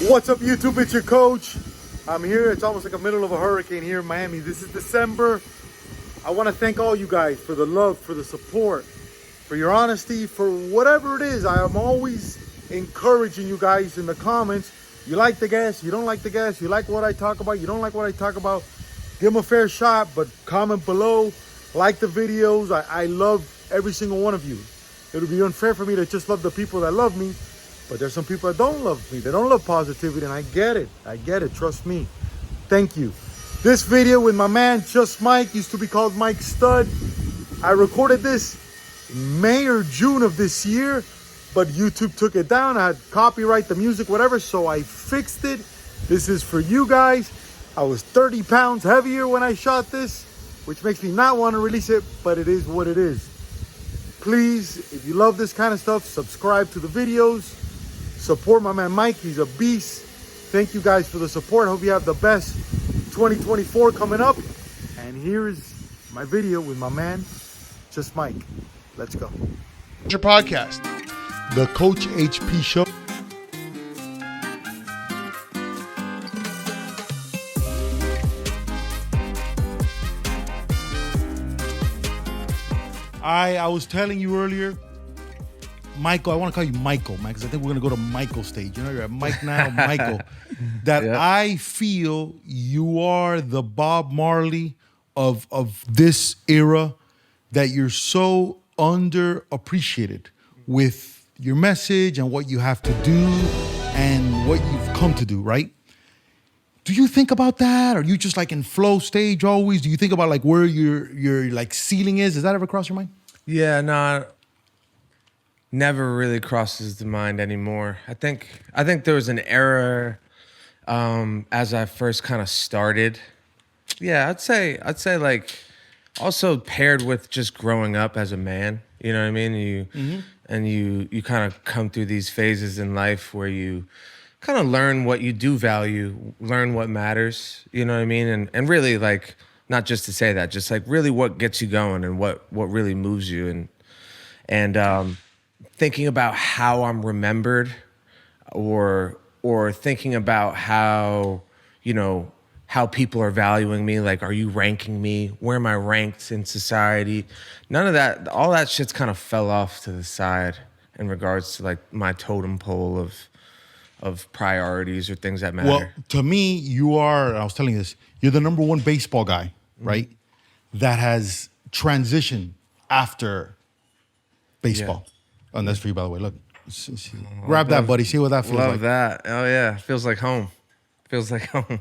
What's up, YouTube? It's your coach. I'm here. It's almost like the middle of a hurricane here in Miami. This is December. I want to thank all you guys for the love, for the support, for your honesty, for whatever it is. I am always encouraging you guys in the comments. You like the guest, you don't like the guest, you like what I talk about, you don't like what I talk about. Give them a fair shot, but comment below. Like the videos. I love every single one of you. It would be unfair for me to just love the people that love me. But there's some people that don't love me. They don't love positivity, and I get it. I get it. Trust me. Thank you. This video with my man, Just Mike, used to be called Mike Stud. I recorded this in May or June of this year, but YouTube took it down. I had copyright the music, whatever, so I fixed it. This is for you guys. I was 30 pounds heavier when I shot this, which makes me not want to release it, but it is what it is. Please, if you love this kind of stuff, subscribe to the videos. Support my man Mike, he's a beast. Thank you guys for the support. Hope you have the best 2024 coming up. And here's my video with my man, Just Mike. Let's go. Your podcast, the Coach HP Show. I was telling you earlier, Michael, I want to call you Michael, man, because I think we're going to go to Michael stage. You know, you're at Mike now, Michael. That yep. I feel you are the Bob Marley of this era, that you're so underappreciated with your message and what you have to do and what you've come to do, right? Do you think about that? Are you just like in flow stage always? Do you think about like where your like ceiling is? Does that ever cross your mind? Yeah, no, never really crosses the mind anymore. I think there was an era as I first kind of started. Yeah, I'd say like also paired with just growing up as a man. You know what I mean? You kind of come through these phases in life where you kind of learn what you do value, learn what matters. You know what I mean? And really like not just to say that, just like really what gets you going and what really moves you and thinking about how I'm remembered or thinking about how, you know, how people are valuing me. Like, are you ranking me? Where am I ranked in society? None of that, all that shit's kind of fell off to the side in regards to like my totem pole of priorities or things that matter. Well, to me, you are, I was telling you this, you're the number one baseball guy, right? That has transitioned after baseball. Yeah. And that's for you, by the way. Look, grab that, buddy. See what that feels like. Love that. Oh, yeah. Feels like home. Feels like home.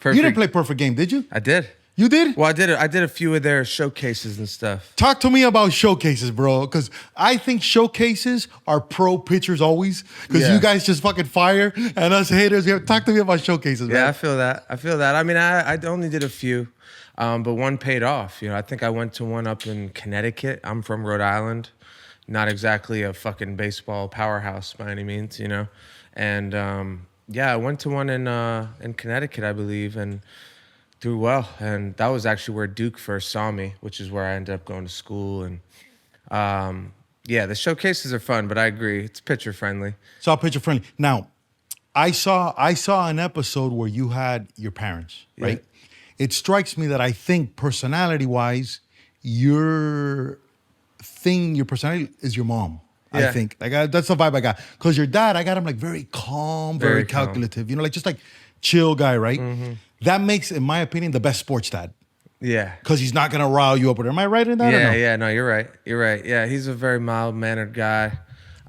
Perfect. You didn't play Perfect Game, did you? I did. You did? Well, I did a few of their showcases and stuff. Talk to me about showcases, bro. Because I think showcases are pro pitchers always. Because you guys just fucking fire, and us haters. Talk to me about showcases, man. Yeah, I feel that. I mean, I only did a few, but one paid off. You know, I think I went to one up in Connecticut. I'm from Rhode Island. Not exactly a fucking baseball powerhouse by any means, you know. And I went to one in Connecticut, I believe, and did well. And that was actually where Duke first saw me, which is where I ended up going to school. And the showcases are fun, but I agree, it's pitcher friendly. It's all pitcher friendly. Now, I saw an episode where you had your parents, right? Yeah. It strikes me that I think personality-wise, your personality is your mom. Yeah. I think that's the vibe I got. Because your dad, I got him like very calm, very calculative. You know, like just like chill guy, right? Mm-hmm. That makes, in my opinion, the best sports dad. Yeah. Because he's not gonna rile you up. Am I right in that? Yeah. No, you're right. Yeah, he's a very mild mannered guy,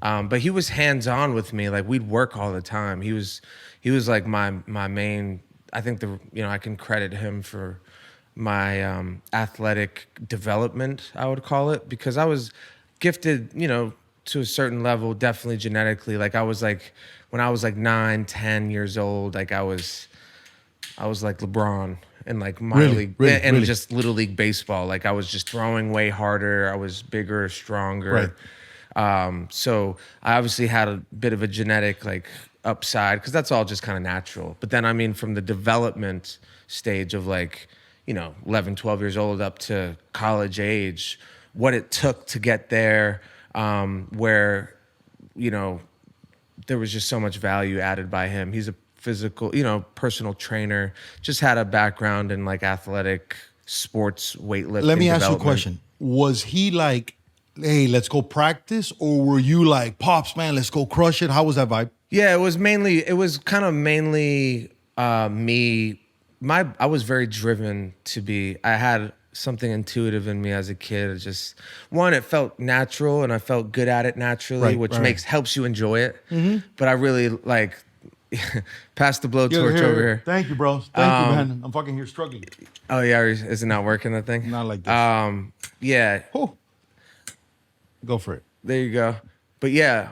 but he was hands on with me. Like we'd work all the time. He was like my main. I think I can credit him for my athletic development, I would call it, because I was gifted, you know, to a certain level, definitely genetically. Like I was like, when I was like 9, 10 years old, like I was like LeBron in like minor league and just little league baseball. Like I was just throwing way harder. I was bigger, stronger. Right. So I obviously had a bit of a genetic like upside because that's all just kind of natural. But then, I mean, from the development stage of like, you know, 11, 12 years old up to college age, what it took to get there, where, you know, there was just so much value added by him. He's a physical, personal trainer. Just had a background in like athletic sports, weightlifting. Let me ask you a development. question. Was he like, hey, let's go practice? Or were you like, Pops, man, let's go crush it? How was that vibe? Yeah, it was kind of mainly me. I was very driven to be, I had something intuitive in me as a kid. It just, one, it felt natural and I felt good at it naturally, which helps you enjoy it. But I really like, pass the blowtorch over here. Thank you, bro. Thank you, man. I'm fucking here struggling. Oh yeah, is it not working, that thing? Not like this. Yeah. Oh. Go for it. There you go. But yeah,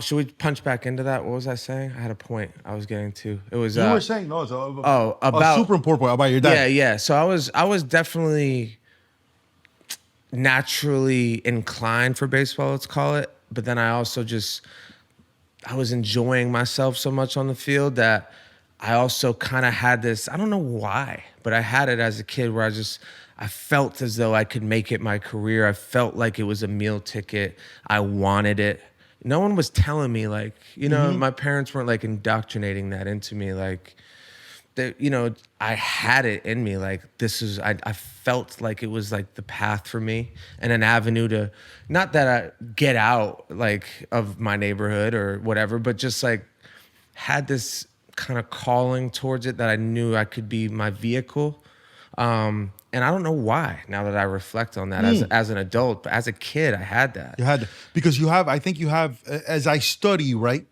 should we punch back into that? What was I saying? I had a point I was getting to. It was you were saying no. It's about a super important point about your dad. Yeah. So I was definitely naturally inclined for baseball, let's call it. But then I also I was enjoying myself so much on the field that I also kind of had this, I don't know why, but I had it as a kid where I felt as though I could make it my career. I felt like it was a meal ticket. I wanted it. No one was telling me like, my parents weren't like indoctrinating that into me. Like, I had it in me. Like I felt like it was like the path for me and an avenue to, not that I get out like of my neighborhood or whatever, but just like had this kind of calling towards it that I knew I could be my vehicle. And I don't know why, now that I reflect on that as an adult, but as a kid, I had that. You had, because I think you have, as I study, right?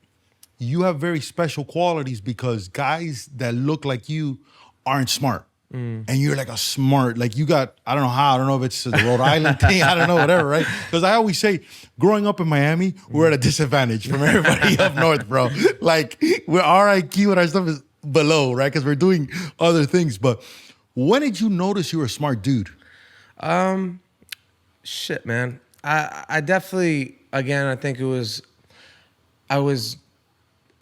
You have very special qualities because guys that look like you aren't smart. And you're like a smart, like you got, I don't know if it's the Rhode Island thing, I don't know, whatever, right? Because I always say, growing up in Miami, we're at a disadvantage from everybody up north, bro. Like, our IQ and our stuff is below, right? Because we're doing other things. But when did you notice you were a smart dude? Shit, man. I definitely, again, I think I was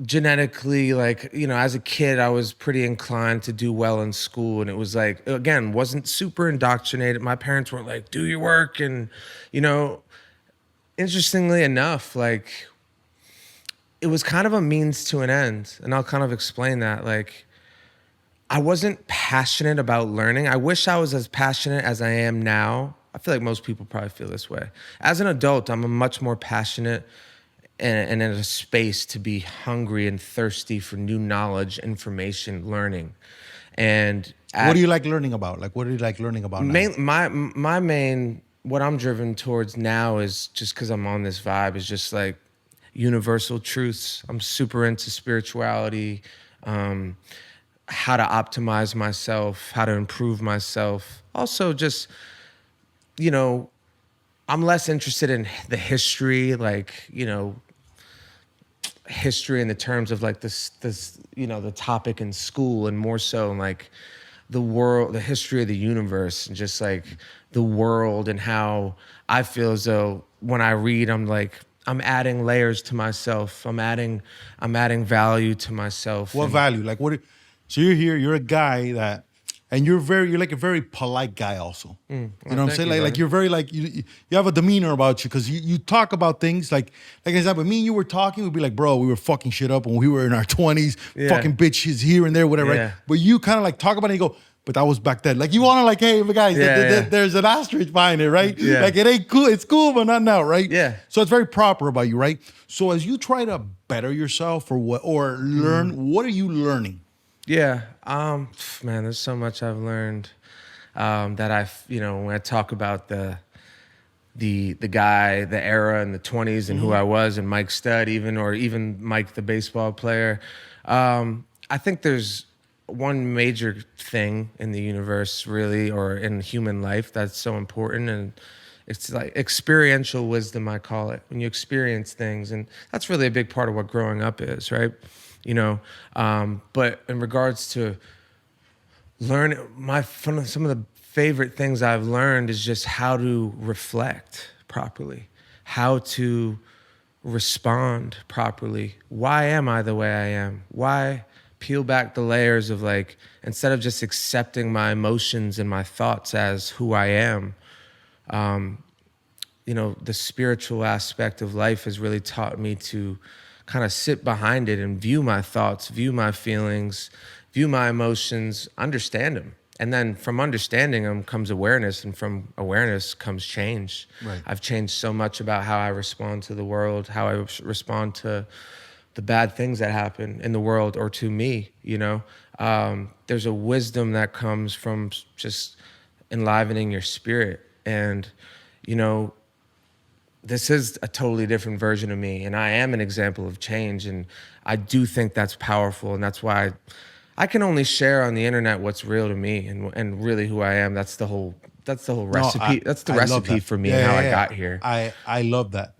genetically, like, as a kid, I was pretty inclined to do well in school. And it was like, again, wasn't super indoctrinated. My parents weren't like, do your work. And, interestingly enough, like, it was kind of a means to an end. And I'll kind of explain that. Like, I wasn't passionate about learning. I wish I was as passionate as I am now. I feel like most people probably feel this way. As an adult, I'm a much more passionate and in a space to be hungry and thirsty for new knowledge, information, learning. And what do you like learning about? Like, what do you like learning about now? My main, what I'm driven towards now is, just because I'm on this vibe, is just like universal truths. I'm super into spirituality, how to optimize myself, how to improve myself. Also just, I'm less interested in the history, like, history in the terms of like this, the topic in school, and more so in like the world, the history of the universe, and just like the world, and how I feel as though when I read, I'm adding layers to myself. I'm adding value to myself. What value? Like so you're here, you're a guy that, and you're like a very polite guy also. You know what I'm saying? Like you're very like, you have a demeanor about you, because you talk about things like example, me and you were talking, we'd be like, bro, we were fucking shit up when we were in our 20s, fucking bitches here and there, whatever, right? But you kind of like talk about it and you go, but that was back then. Like you want to like, hey, but guys, there's an asterisk behind it, right? Yeah. Like it ain't cool, it's cool, but not now, right? Yeah. So it's very proper about you, right? So as you try to better yourself or learn, what are you learning? Yeah, man, there's so much I've learned that when I talk about the guy, the era in the 20s and who I was, and Mike Stud even Mike the baseball player. I think there's one major thing in the universe, really, or in human life, that's so important, and it's like experiential wisdom, I call it, when you experience things, and that's really a big part of what growing up is, right? But in regards to learning, some of the favorite things I've learned is just how to reflect properly, how to respond properly. Why am I the way I am? Why peel back the layers of, like, instead of just accepting my emotions and my thoughts as who I am, the spiritual aspect of life has really taught me to kind of sit behind it and view my thoughts, view my feelings, view my emotions, understand them. And then from understanding them comes awareness, and from awareness comes change. Right. I've changed so much about how I respond to the world, how I respond to the bad things that happen in the world or to me, you know. There's a wisdom that comes from just enlivening your spirit. And, you know, this is a totally different version of me, and I am an example of change. And I do think that's powerful, and that's why I can only share on the internet what's real to me and really who I am. That's the whole recipe. That's the recipe for me and how I got here. I love that.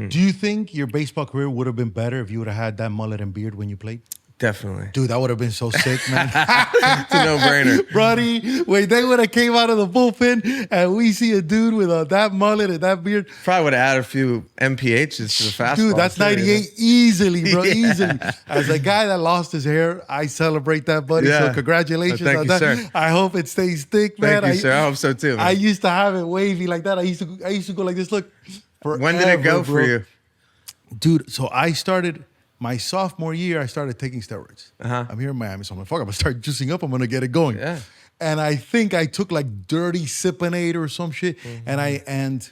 Do you think your baseball career would have been better if you would have had that mullet and beard when you played? Definitely. Dude, that would have been so sick, man. It's a no-brainer. Brody, when they would have came out of the bullpen and we see a dude with that mullet and that beard. Probably would have added a few MPHs to the fastball. Dude, that's too, 98 easily, bro, Yeah. easily. As a guy that lost his hair, I celebrate that, buddy. Yeah. So congratulations Thank on you, that. sir. I hope it stays thick, man. Thank you, sir. I hope so too, man. I used to have it wavy like that. I used to go like this. Look, When did it go forever, for bro. you? Dude, so I started my sophomore year, I started taking steroids. Uh-huh. I'm here in Miami, so I'm like, fuck, I'm gonna start juicing up. I'm gonna get it going. Yeah. And I think I took like dirty Siponade or some shit. Mm-hmm. And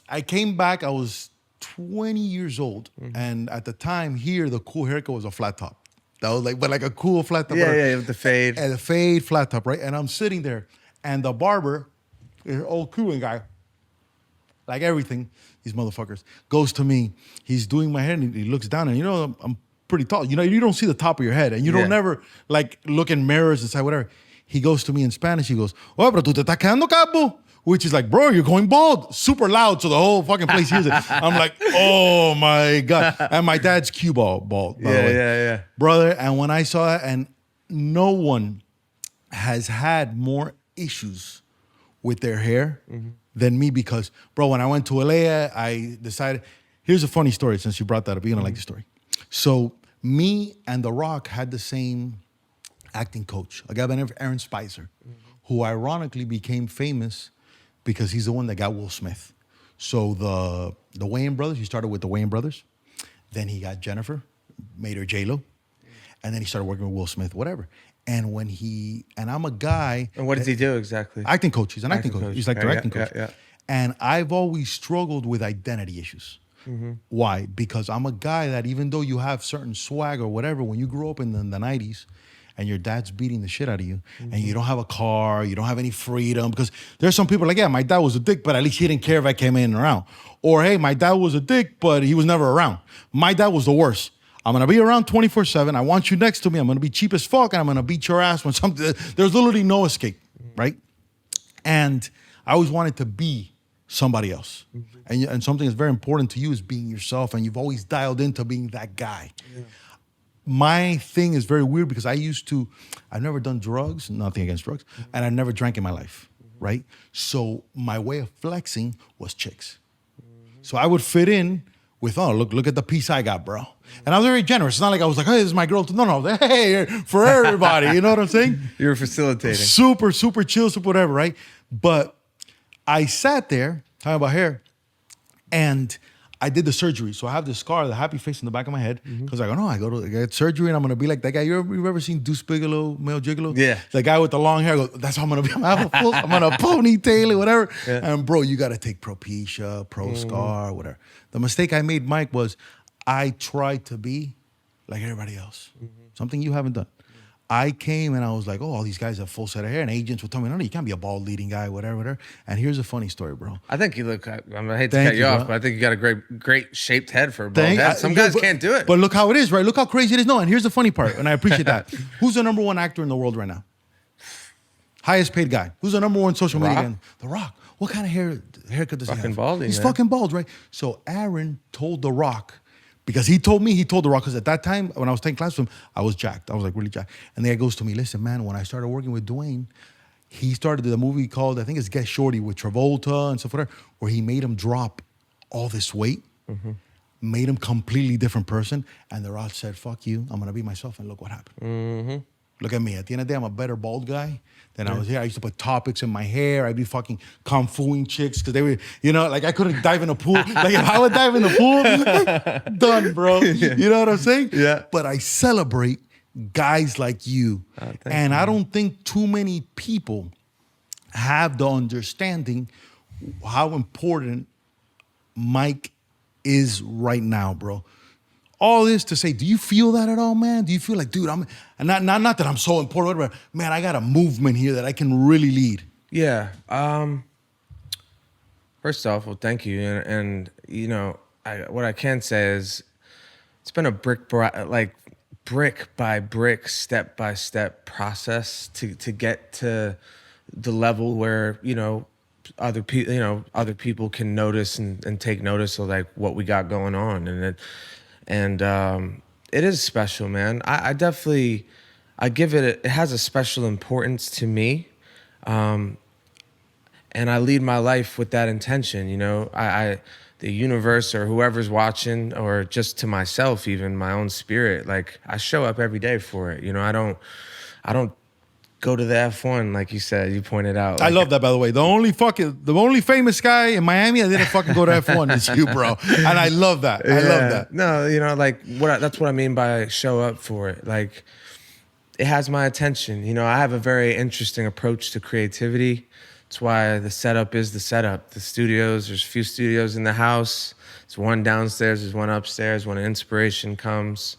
I came back, I was 20 years old. Mm-hmm. And at the time here, the cool haircut was a flat top. That was like, but like a cool flat top. Yeah, with the fade. And a fade, flat top, right? And I'm sitting there, and the barber, an old Cuban guy, like everything, these motherfuckers, goes to me. He's doing my hair, and he looks down, and you know, I'm pretty tall. You know, you don't see the top of your head, and you don't Yeah. never like look in mirrors and say whatever. He goes to me in Spanish. He goes, "Oh, pero tú te estás quedando calvo," which is like, bro, you're going bald. Super loud, so the whole fucking place hears it. I'm like, oh my god. And my dad's cue bald, by the way. Yeah. Brother. And when I saw it, and no one has had more issues with their hair than me, because, bro, when I went to LA, I decided, here's a funny story since you brought that up. You're gonna like the story. So me and The Rock had the same acting coach, a guy by the name of Aaron Spicer, who ironically became famous because he's the one that got Will Smith. So the Wayans brothers, he started with the Wayans brothers. Then he got Jennifer, made her J-Lo. And then he started working with Will Smith, whatever. And I'm a guy. And what does he do exactly? Acting coach. He's an acting coach. He's like their acting coach. Yeah. And I've always struggled with identity issues. Why? Because I'm a guy that, even though you have certain swag or whatever, when you grew up in the 90s and your dad's beating the shit out of you and you don't have a car, you don't have any freedom, because there's some people like, yeah, my dad was a dick, but at least he didn't care if I came in and around. Or, hey, my dad was a dick, but he was never around. My dad was the worst. I'm gonna be around 24/7. I want you next to me. I'm gonna be cheap as fuck, and I'm gonna beat your ass when something. There's literally no escape, right? And I always wanted to be somebody else. And something that's very important to you is being yourself, and you've always dialed into being that guy. Yeah. My thing is very weird because I've never done drugs, nothing against drugs, and I've never drank in my life, right? So my way of flexing was chicks. So I would fit in with, oh, look at the piece I got, bro. And I was very generous. It's not like I was like, hey, this is my girl. No, hey, for everybody. You know what I'm saying? You were facilitating. Super, super chill, super whatever, right? But I sat there, talking about hair, and I did the surgery. So I have this scar, the happy face in the back of my head. Because I go, no, I get surgery and I'm going to be like that guy. You ever seen Deuce Bigelow, Male Gigolo? Yeah. The guy with the long hair. I go, that's how I'm going to be. I'm going to ponytail it, whatever. Yeah. And bro, you got to take Propecia, Proscar, whatever. The mistake I made, Mike, was I tried to be like everybody else. Something you haven't done. I came and I was like, oh, all these guys have full set of hair, and agents would tell me, no, you can't be a bald leading guy, whatever. And here's a funny story, bro. I think you look, I hate to Thank cut you you, off, bro. but I think you got a great shaped head for a bald head. Some guys can't do it. But look how it is, right? Look how crazy it is. No, and here's the funny part, and I appreciate that. Who's the number one actor in the world right now? Highest paid guy. Who's the number one social media guy? The Rock. What kind of haircut does he have? Fucking balding, He's man. fucking bald, right? So Aaron told The Rock, because he told The Rock, because at that time, when I was taking class with him, I was jacked. I was like really jacked. And the guy goes to me, listen, man, when I started working with Dwayne, he started the movie called, I think it's Get Shorty with Travolta and stuff like that, where he made him drop all this weight, made him completely different person. And The Rock said, fuck you, I'm going to be myself. And look what happened. Look at me. At the end of the day, I'm a better bald guy than I was here. I used to put topics in my hair. I'd be fucking kung fuing chicks because they were, like I couldn't dive in a pool. Like if I would dive in the pool, done, bro. You know what I'm saying? Yeah. But I celebrate guys like you. And I don't think too many people have the understanding how important Mike is right now, bro. All this to say, do you feel that at all, man? Do you feel like, dude, I'm not that I'm so important, but man, I got a movement here that I can really lead. Yeah. First off, well, thank you, and what I can say is, it's been a brick by brick, step by step process to get to the level where other people can notice and take notice of like what we got going on, and it is special, man. I definitely, it has a special importance to me, and I lead my life with that intention. The universe or whoever's watching, or just to myself, even my own spirit, like I show up every day for it. I don't go to the F1 like you said. You pointed out. I love that, by the way. The only famous guy in Miami that didn't fucking go to F1 is you, bro. And I love that. I love that. No, that's what I mean by show up for it. Like, it has my attention. I have a very interesting approach to creativity. That's why the setup is the setup. The studios, there's a few studios in the house. There's one downstairs, there's one upstairs. When inspiration comes,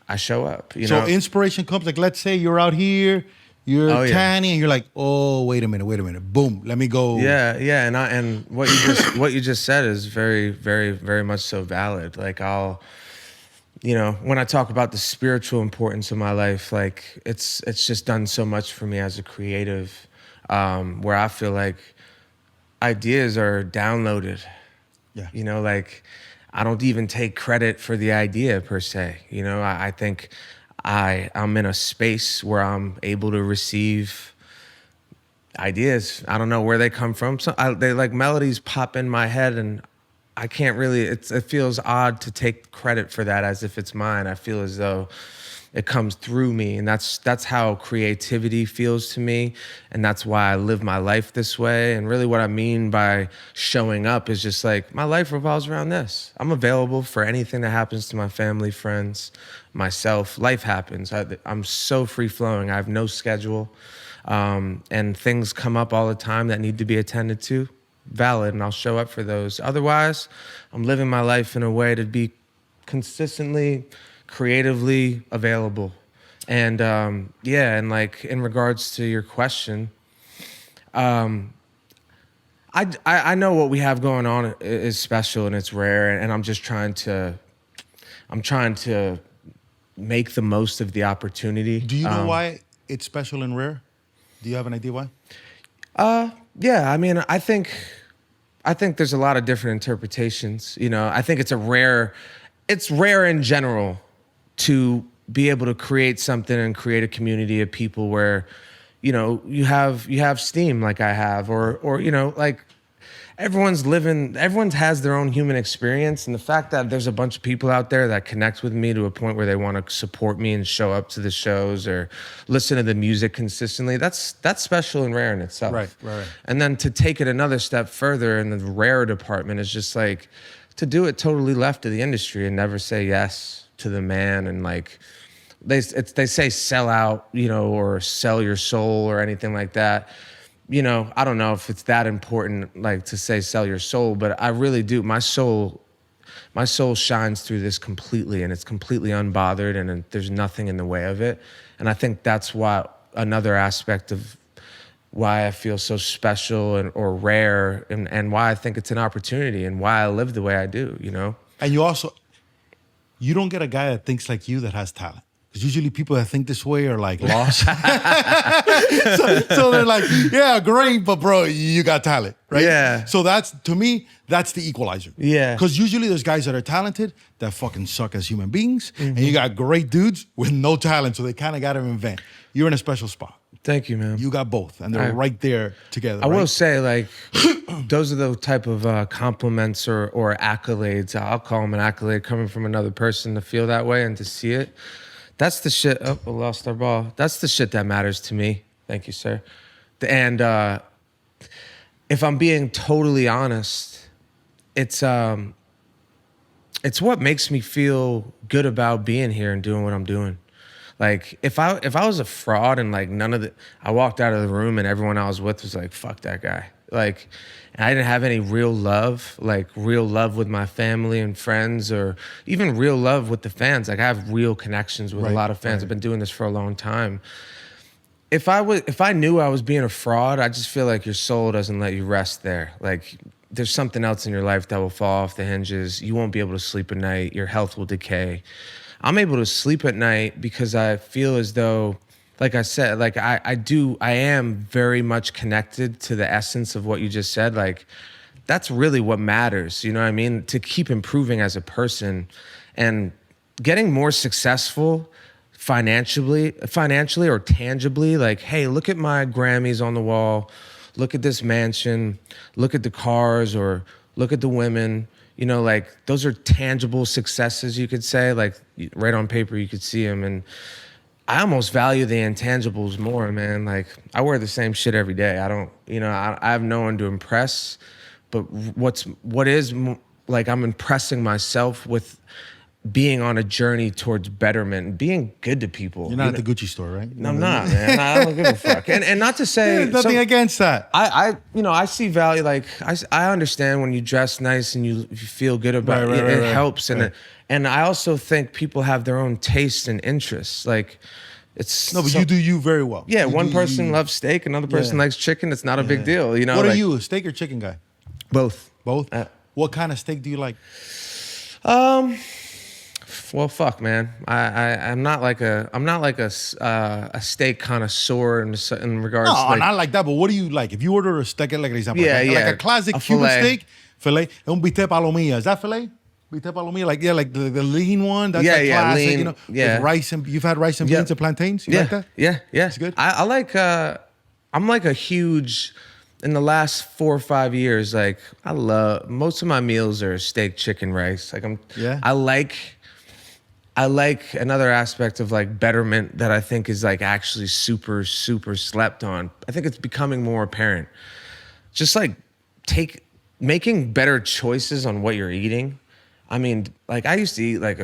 I show up. So inspiration comes, like, let's say you're out here, you're tanning, and you're like, oh, wait a minute. Boom, let me go. Yeah, and what you just said is very, very, very much so valid. Like, when I talk about the spiritual importance of my life, like it's just done so much for me as a creative. Where I feel like ideas are downloaded. Yeah. Like I don't even take credit for the idea per se. I think I'm in a space where I'm able to receive ideas. I don't know where they come from. They like melodies pop in my head, and I can't really, it feels odd to take credit for that as if it's mine. I feel as though it comes through me, and that's how creativity feels to me, and that's why I live my life this way. And really what I mean by showing up is just like, my life revolves around this. I'm available for anything that happens to my family, friends, myself. Life happens. I'm so free-flowing. I have no schedule, and things come up all the time that need to be attended to. Valid, and I'll show up for those. Otherwise, I'm living my life in a way to be consistently creatively available. And and like in regards to your question, I know what we have going on is special and it's rare, and I'm trying to make the most of the opportunity. Do you know why it's special and rare? Do you have an idea why? Yeah, I mean, I think there's a lot of different interpretations. I think it's rare in general to be able to create something and create a community of people where, you have steam like I have, or like everyone has their own human experience. And the fact that there's a bunch of people out there that connect with me to a point where they want to support me and show up to the shows or listen to the music consistently, that's special and rare in itself. Right. And then to take it another step further in the rare department is just like to do it totally left of the industry and never say yes to the man. And like they say sell out, or sell your soul or anything like that. I don't know if it's that important, like to say sell your soul, but I really do. My soul shines through this completely, and it's completely unbothered, and there's nothing in the way of it. And I think that's why another aspect of why I feel so special or rare, and why I think it's an opportunity, and why I live the way I do, And you don't get a guy that thinks like you that has talent. Because usually people that think this way are like lost. so they're like, yeah, great, but bro, you got talent, right? Yeah. So to me, that's the equalizer. Yeah. Because usually there's guys that are talented that fucking suck as human beings. Mm-hmm. And you got great dudes with no talent, so they kind of got to invent. You're in a special spot. Thank you, man. You got both, and they're right there together. I will say, like, those are the type of compliments or accolades. I'll call them an accolade coming from another person to feel that way and to see it. That's the shit. Oh, we lost our ball. That's the shit that matters to me. Thank you, sir. And if I'm being totally honest, it's what makes me feel good about being here and doing what I'm doing. Like if I was a fraud and like I walked out of the room and everyone I was with was like, fuck that guy. Like, and I didn't have any real love with my family and friends, or even real love with the fans. Like I have real connections with a lot of fans. I've been doing this for a long time. If I knew I was being a fraud, I just feel like your soul doesn't let you rest there. Like there's something else in your life that will fall off the hinges. You won't be able to sleep at night. Your health will decay. I'm able to sleep at night because I feel as though, like I said, like I am very much connected to the essence of what you just said. Like that's really what matters. You know what I mean? To keep improving as a person and getting more successful financially or tangibly. Like, hey, look at my Grammys on the wall. Look at this mansion. Look at the cars, or look at the women. You know, like those are tangible successes, you could say. Like right on paper, you could see them. And I almost value the intangibles more, man. Like I wear the same shit every day. I don't, you know, I have no one to impress. But like I'm impressing myself with being on a journey towards betterment and being good to people. You're not at the Gucci store, right? No, I'm not, man. I don't give a fuck. And not to say There's nothing against that. I see value. Like I understand when you dress nice and you feel good about it. It helps, and I also think people have their own tastes and interests. Like it's but you do you very well. Yeah, you one person loves steak, another person likes chicken. It's not a big deal, you know. What are you, a steak or chicken guy? Both. Both. What kind of steak do you like? Well, fuck, man. I'm not like a steak connoisseur in regards. No, to not like that. But what do you like? If you order a steak, like an example, like a classic Cuban filet. steak, filet, un bistec palomilla. Is that filet? Bistec palomilla, like the lean one. That's like classic. Lean, you know, with rice and you've had rice and beans and plantains. You like that? Yeah. It's good. I like. I'm like a huge. In the last 4 or 5 years, like I love most of my meals are steak, chicken, rice. Like I like another aspect of like betterment that I think is like actually super, super slept on. I think it's becoming more apparent. Just like making better choices on what you're eating. I mean, like I used to eat like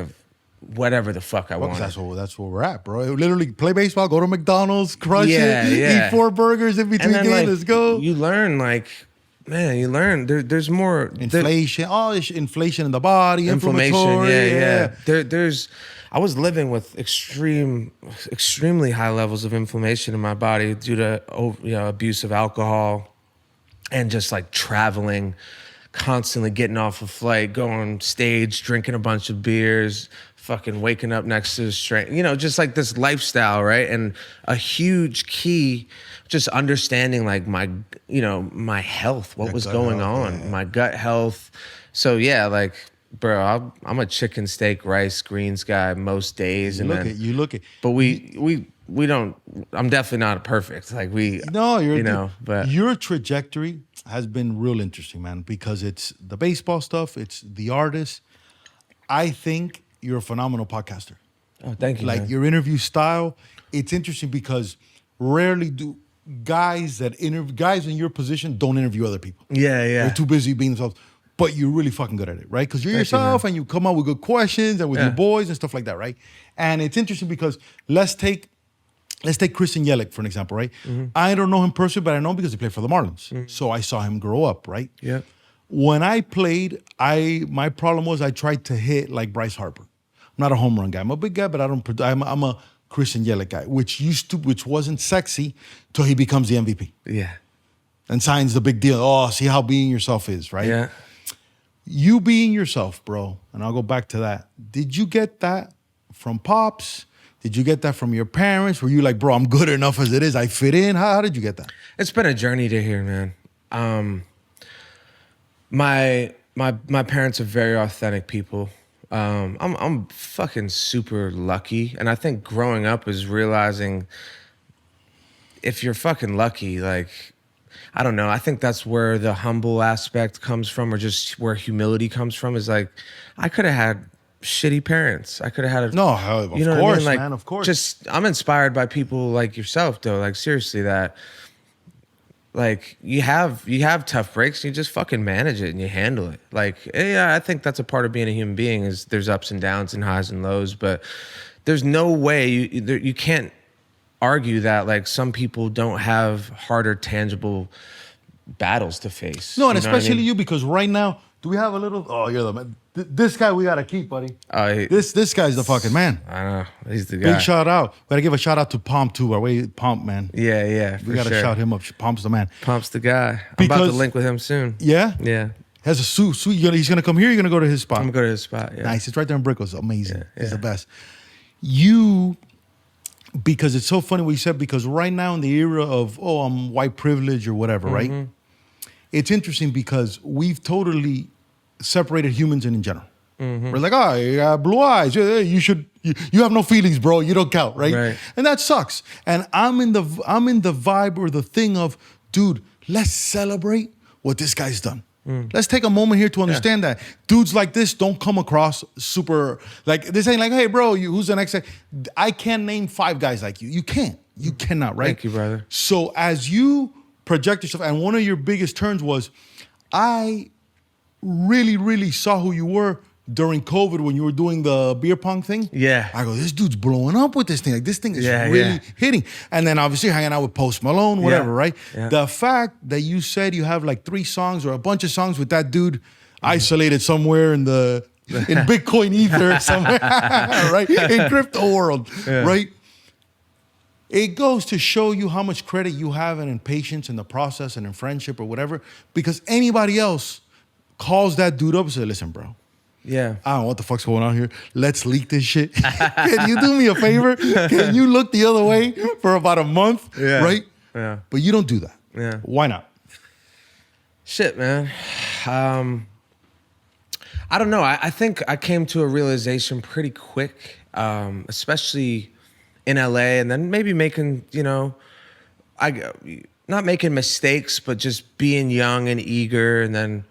whatever the fuck I wanted. That's where we're at, bro. Literally play baseball, go to McDonald's, crush it, eat 4 burgers in between games, like, let's go. You learn there's more inflation. Inflation in the body, inflammation. Yeah. I was living with extremely high levels of inflammation in my body due to abuse of alcohol and just like traveling, constantly getting off a flight, going on stage, drinking a bunch of beers, fucking waking up next to the train, just like this lifestyle, right? And a huge key, just understanding like my health, what was going on, my gut health. So yeah, like, bro, I'm a chicken, steak, rice, greens guy most days. You look it. But we don't. I'm definitely not perfect. Like but your trajectory has been real interesting, man. Because it's the baseball stuff, it's the artist. I think you're a phenomenal podcaster. Oh, thank you. Like man. your interview style, it's interesting because rarely do guys in your position don't interview other people. Yeah. They're too busy being themselves. But you're really fucking good at it, right? Because you're yourself and you come up with good questions and with your boys and stuff like that, right? And it's interesting because let's take Christian Yelich for an example, right? Mm-hmm. I don't know him personally, but I know him because he played for the Marlins. Mm-hmm. So I saw him grow up, right? Yeah. When I played, my problem was I tried to hit like Bryce Harper. I'm not a home run guy. I'm a big guy, but I'm a Christian Yelich guy, which wasn't sexy till he becomes the MVP. Yeah. And signs the big deal. Oh, see how being yourself is, right? Yeah. You being yourself, bro, and I'll go back to that. Did you get that from Pops? Did you get that from your parents? Were you like, bro, I'm good enough as it is. I fit in. How did you get that? It's been a journey to here, man. My parents are very authentic people. I'm fucking super lucky, and I think growing up is realizing if you're fucking lucky, like. I don't know. I think that's where the humble aspect comes from, or just where humility comes from. Is like, I could have had shitty parents. I could have had a No, of you know course, what I mean? Like, man, of course. Just I'm inspired by people like yourself, though. Like seriously, that like you have tough breaks. And you just fucking manage it and you handle it. Like yeah, I think that's a part of being a human being. Is there's ups and downs and highs and lows, but there's no way you can't argue that like some people don't have harder, tangible battles to face. No, and You know what I especially mean? you, because right now, do we have a little? Oh, you're the man. This guy we gotta keep, buddy. He- This guy's the fucking man. I know he's the guy. Big shout out. We gotta give a shout out to Pomp too. Our way, Pomp, man. Yeah, We gotta shout him up. Pomp's the man. Pump's the guy. I'm about to Because- link with him soon. Yeah. Yeah, Has a suit. He's gonna come here. You're gonna go to his spot. I'm gonna go to his spot. Yeah. Nice. It's right there in Brickell's. Amazing. Yeah, He's yeah. the best. You, because it's so funny what you said, because right now in the era of, I'm white privilege or whatever, Mm-hmm. right? It's interesting because we've totally separated humans in general. Mm-hmm. We're like, oh, you got blue eyes. Yeah, you have no feelings, bro. You don't count, right? Right. And that sucks. And I'm in the vibe or the thing of, dude, let's celebrate what this guy's done. Let's take a moment here to understand that dudes like this don't come across super like this. Ain't like, hey, bro, who's the next? I can't name 5 guys like you. You can't. You cannot, right? Thank you, brother. So as you project yourself, and one of your biggest turns was, I really, really saw who you were during COVID when you were doing the beer pong thing. Yeah. I go, this dude's blowing up with this thing. Like, this thing is Yeah, really yeah. hitting. And then obviously hanging out with Post Malone, whatever, Yeah. right? Yeah. The fact that you said you have like 3 songs or a bunch of songs with that dude isolated somewhere in Bitcoin ether somewhere, right? In crypto world, right? It goes to show you how much credit you have and in patience in the process and in friendship or whatever, because anybody else calls that dude up and says, listen, bro, Yeah. I don't know what the fuck's going on here. Let's leak this shit. Can you do me a favor? Can you look the other way for about a month? Yeah. Right? Yeah. But you don't do that. Yeah. Why not? Shit, man. I don't know. I think I came to a realization pretty quick, especially in LA, and then maybe making, not making mistakes, but just being young and eager. And then,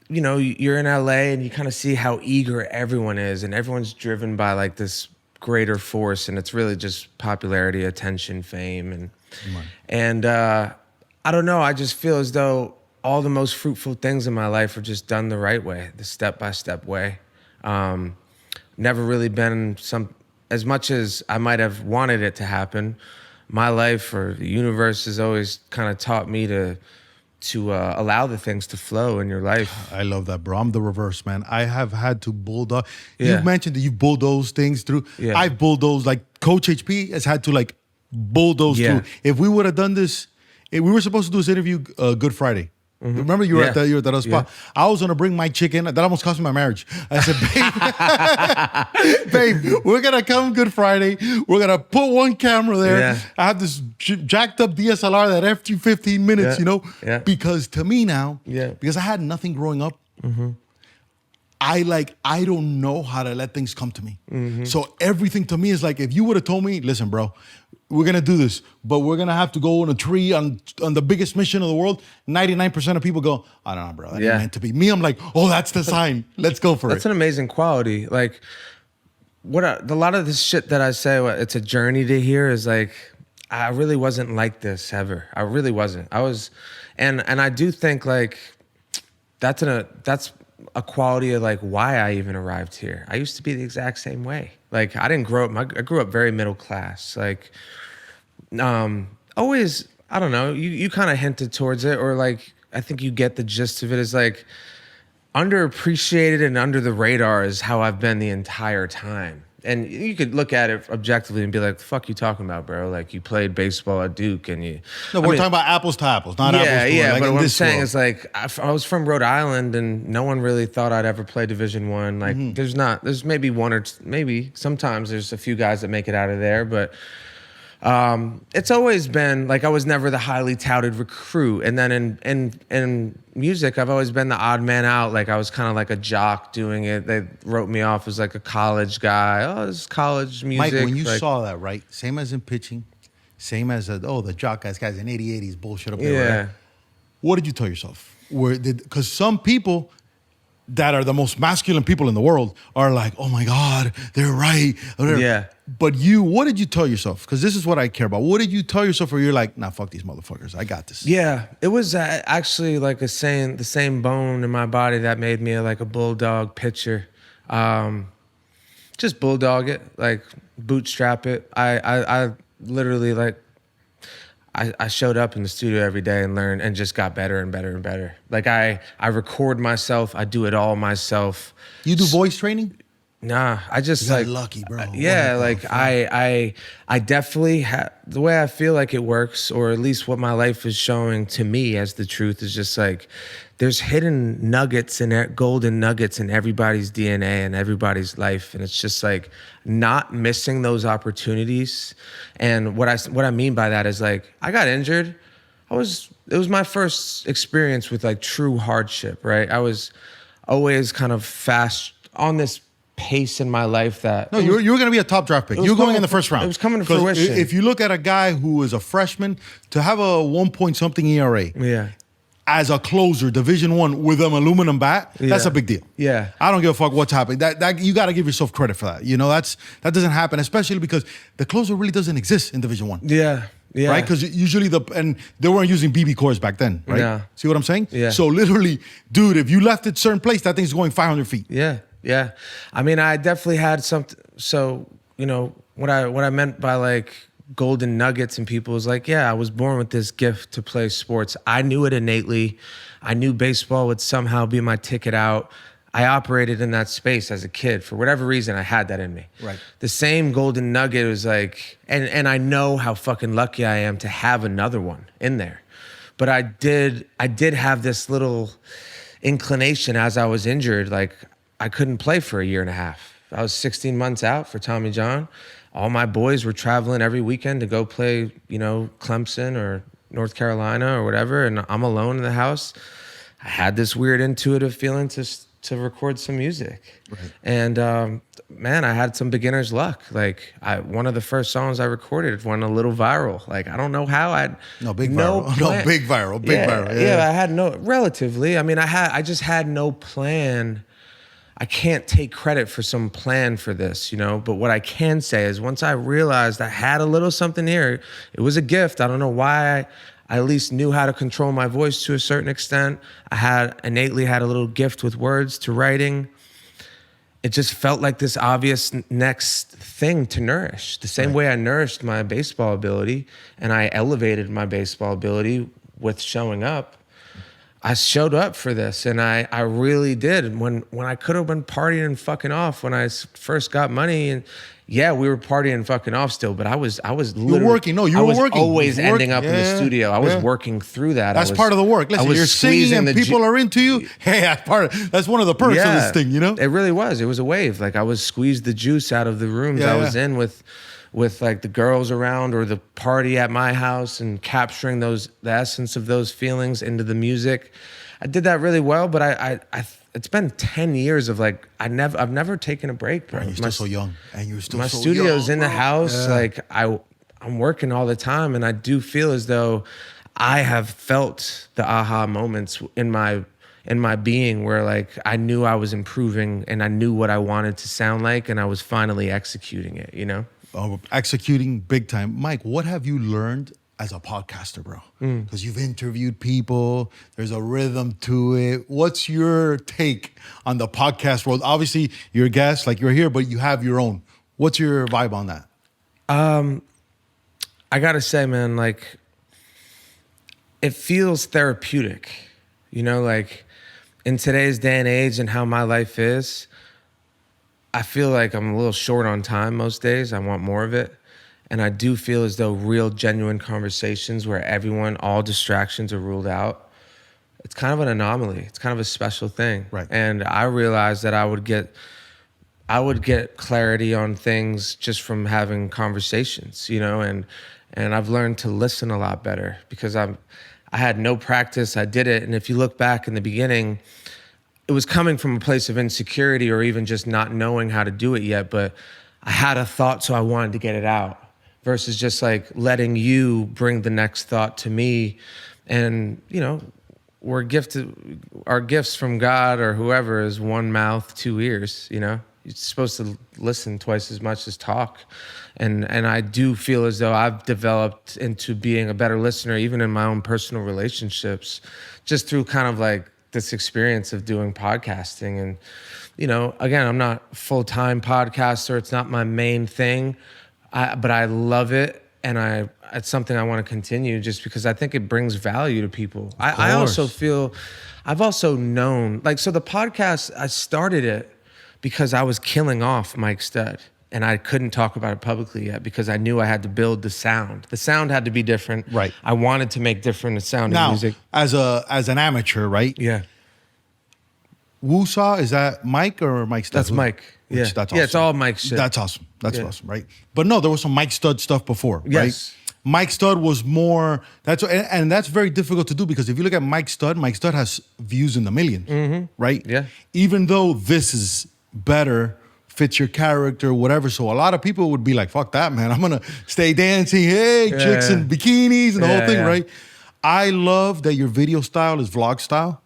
you're in LA and you kind of see how eager everyone is, and everyone's driven by like this greater force, and it's really just popularity, attention, fame, and I don't know. I just feel as though all the most fruitful things in my life are just done the right way, the step-by-step way. Never really been as much as I might have wanted it to happen. My life or the universe has always kind of taught me to allow the things to flow in your life. I love that, bro. I'm the reverse, man. I have had to bulldoze. Yeah. You've mentioned that you've bulldozed things through. Yeah. I've bulldozed, like Coach HP has had to like bulldoze Yeah. through. If we would have done this, we were supposed to do this interview Good Friday. Remember you were Yeah. at that other spot. Yeah. I was gonna bring my chicken. That almost cost me my marriage. I said, babe, we're gonna come Good Friday. We're gonna put one camera there. Yeah. I have this jacked up DSLR that after 15 minutes, Yeah. Yeah. because to me now, Yeah. because I had nothing growing up. I don't know how to let things come to me. So everything to me is like, if you would have told me, listen, bro, we're gonna do this, but we're gonna have to go on a tree on the biggest mission of the world. 99% of people go, I don't know, bro, that ain't Yeah. meant to be. Me, I'm like, oh, that's the sign. Let's go for That's it. an amazing quality. Like, a lot of this shit that I say, it's a journey to here, is like, I really wasn't like this ever. I really wasn't. I was, and I do think like that's a quality of like why I even arrived here. I used to be the exact same way. Like I didn't grow up. I grew up very middle class. Like, always. I don't know. You kind of hinted towards it, or like I think you get the gist of it. Is like underappreciated and under the radar is how I've been the entire time. And you could look at it objectively and be like, the fuck you talking about, bro? Like you played baseball at Duke and you... No, we're talking about apples to apples, not apples to Yeah, like but in what I'm this saying world. is like, I was from Rhode Island and no one really thought I'd ever play Division I. Like there's maybe one or maybe sometimes there's a few guys that make it out of there, but it's always been like I was never the highly touted recruit. And then in music, I've always been the odd man out. Like I was kind of like a jock doing it. They wrote me off as like a college guy. Oh, this is college music. Mike, when you like, saw that, right? Same as in pitching, same as the jock guy's in 80s bullshit up there. yeah. Right? What did you tell yourself? Because some people, that are the most masculine people in the world are like, oh my God, they're right. Yeah. But what did you tell yourself? Because this is what I care about. What did you tell yourself where you're like, nah, fuck these motherfuckers. I got this. Yeah, it was actually like the same bone in my body that made me like a bulldog pitcher. Just bulldog it, like bootstrap it. I literally like, I showed up in the studio every day and learned and just got better and better and better. Like I record myself. I do it all myself. You do voice training? Nah, I just You got like lucky, bro. Yeah, What like the fuck? I definitely the way I feel like it works, or at least what my life is showing to me as the truth, is just like there's hidden nuggets and golden nuggets in everybody's DNA and everybody's life, and it's just like not missing those opportunities. And what I mean by that is like I got injured. It was my first experience with like true hardship, right? I was always kind of fast on this pace in my life that No, you were going to be a top draft pick. You were going in the first round. It was coming to 'Cause fruition. If you look at a guy who was a freshman to have a 1-point-something ERA Yeah. as a closer, Division I with an aluminum bat, that's Yeah. a big deal. Yeah. I don't give a fuck what's happening. That you got to give yourself credit for that. You know, that doesn't happen, especially because the closer really doesn't exist in Division I. Yeah. Yeah. Right, because usually and they weren't using BB cores back then, right? Yeah. See what I'm saying? Yeah. So literally, dude, if you left it a certain place, that thing's going 500 feet. Yeah. Yeah. I mean, I definitely had something. So, you know, what I meant by like golden nuggets and people was like, yeah, I was born with this gift to play sports. I knew it innately. I knew baseball would somehow be my ticket out. I operated in that space as a kid. For whatever reason, I had that in me. Right. The same golden nugget was like, and I know how fucking lucky I am to have another one in there. But I did have this little inclination as I was injured. Like I couldn't play for a year and a half. I was 16 months out for Tommy John. All my boys were traveling every weekend to go play, you know, Clemson or North Carolina or whatever. And I'm alone in the house. I had this weird intuitive feeling to record some music. Right. And man, I had some beginner's luck. Like one of the first songs I recorded went a little viral. Like I don't know how. Big viral. Yeah, I had relatively. I mean, I just had no plan. I can't take credit for some plan for this, you know, but what I can say is once I realized I had a little something here, it was a gift. I don't know why I at least knew how to control my voice to a certain extent. I innately had a little gift with words to writing. It just felt like this obvious next thing to nourish. The same way I nourished my baseball ability and I elevated my baseball ability with showing up. I showed up for this, and I really did. When I could have been partying and fucking off when I first got money, and yeah, we were partying and fucking off still, but I was literally, you were working. No, you were working. Always ending up in the studio. I was working through that. That's part of the work. Listen, you're singing and people are into you. Hey, that's one of the perks of this thing, you know? It really was. It was a wave. Like I was squeezed the juice out of the rooms I was in with like the girls around or the party at my house and capturing the essence of those feelings into the music. I did that really well, but I it's been 10 years of like I've never taken a break, bro. And you're still so young, and you're still my so studio's young, in the bro. house. Yeah. Like I'm working all the time, and I do feel as though I have felt the aha moments in my being where like I knew I was improving and I knew what I wanted to sound like, and I was finally executing it, you know? Executing big time. Mike, what have you learned as a podcaster, bro? Because you've interviewed people, there's a rhythm to it. What's your take on the podcast world? Obviously, you're a guest, like you're here, but you have your own. What's your vibe on that? I gotta say, man, like it feels therapeutic, you know, like in today's day and age and how my life is, I feel like I'm a little short on time most days. I want more of it. And I do feel as though real, genuine conversations where all distractions are ruled out, it's kind of an anomaly. It's kind of a special thing. Right. And I realized that I would get clarity on things just from having conversations, you know, and I've learned to listen a lot better because I had no practice. I did it. And if you look back in the beginning, it was coming from a place of insecurity or even just not knowing how to do it yet. But I had a thought, so I wanted to get it out versus just like letting you bring the next thought to me. And, you know, we're gifted, our gifts from God or whoever is one mouth, two ears, you know? You're supposed to listen twice as much as talk. And I do feel as though I've developed into being a better listener, even in my own personal relationships, just through kind of like this experience of doing podcasting. And, you know, again, I'm not a full-time podcaster. It's not my main thing, but I love it. And it's something I want to continue just because I think it brings value to people. I also feel, I've also known, like, so the podcast, I started it because I was killing off Mike Stud and I couldn't talk about it publicly yet because I knew I had to build the sound. The sound had to be different. Right. I wanted to make different sounding Now, music. as an amateur, right? Yeah. Woosaw, is that Mike or Mike Stud? That's Mike. Yeah. That's awesome. Yeah, it's all Mike shit. That's awesome. That's awesome, right? But no, there was some Mike Stud stuff before, Yes. right? Mike Stud was more, and that's very difficult to do because if you look at Mike Stud has views in the millions, right? Yeah. Even though this is better, fits your character, whatever. So a lot of people would be like, fuck that, man. I'm going to stay dancing. Hey, chicks in bikinis and the whole thing, right? I love that your video style is vlog style.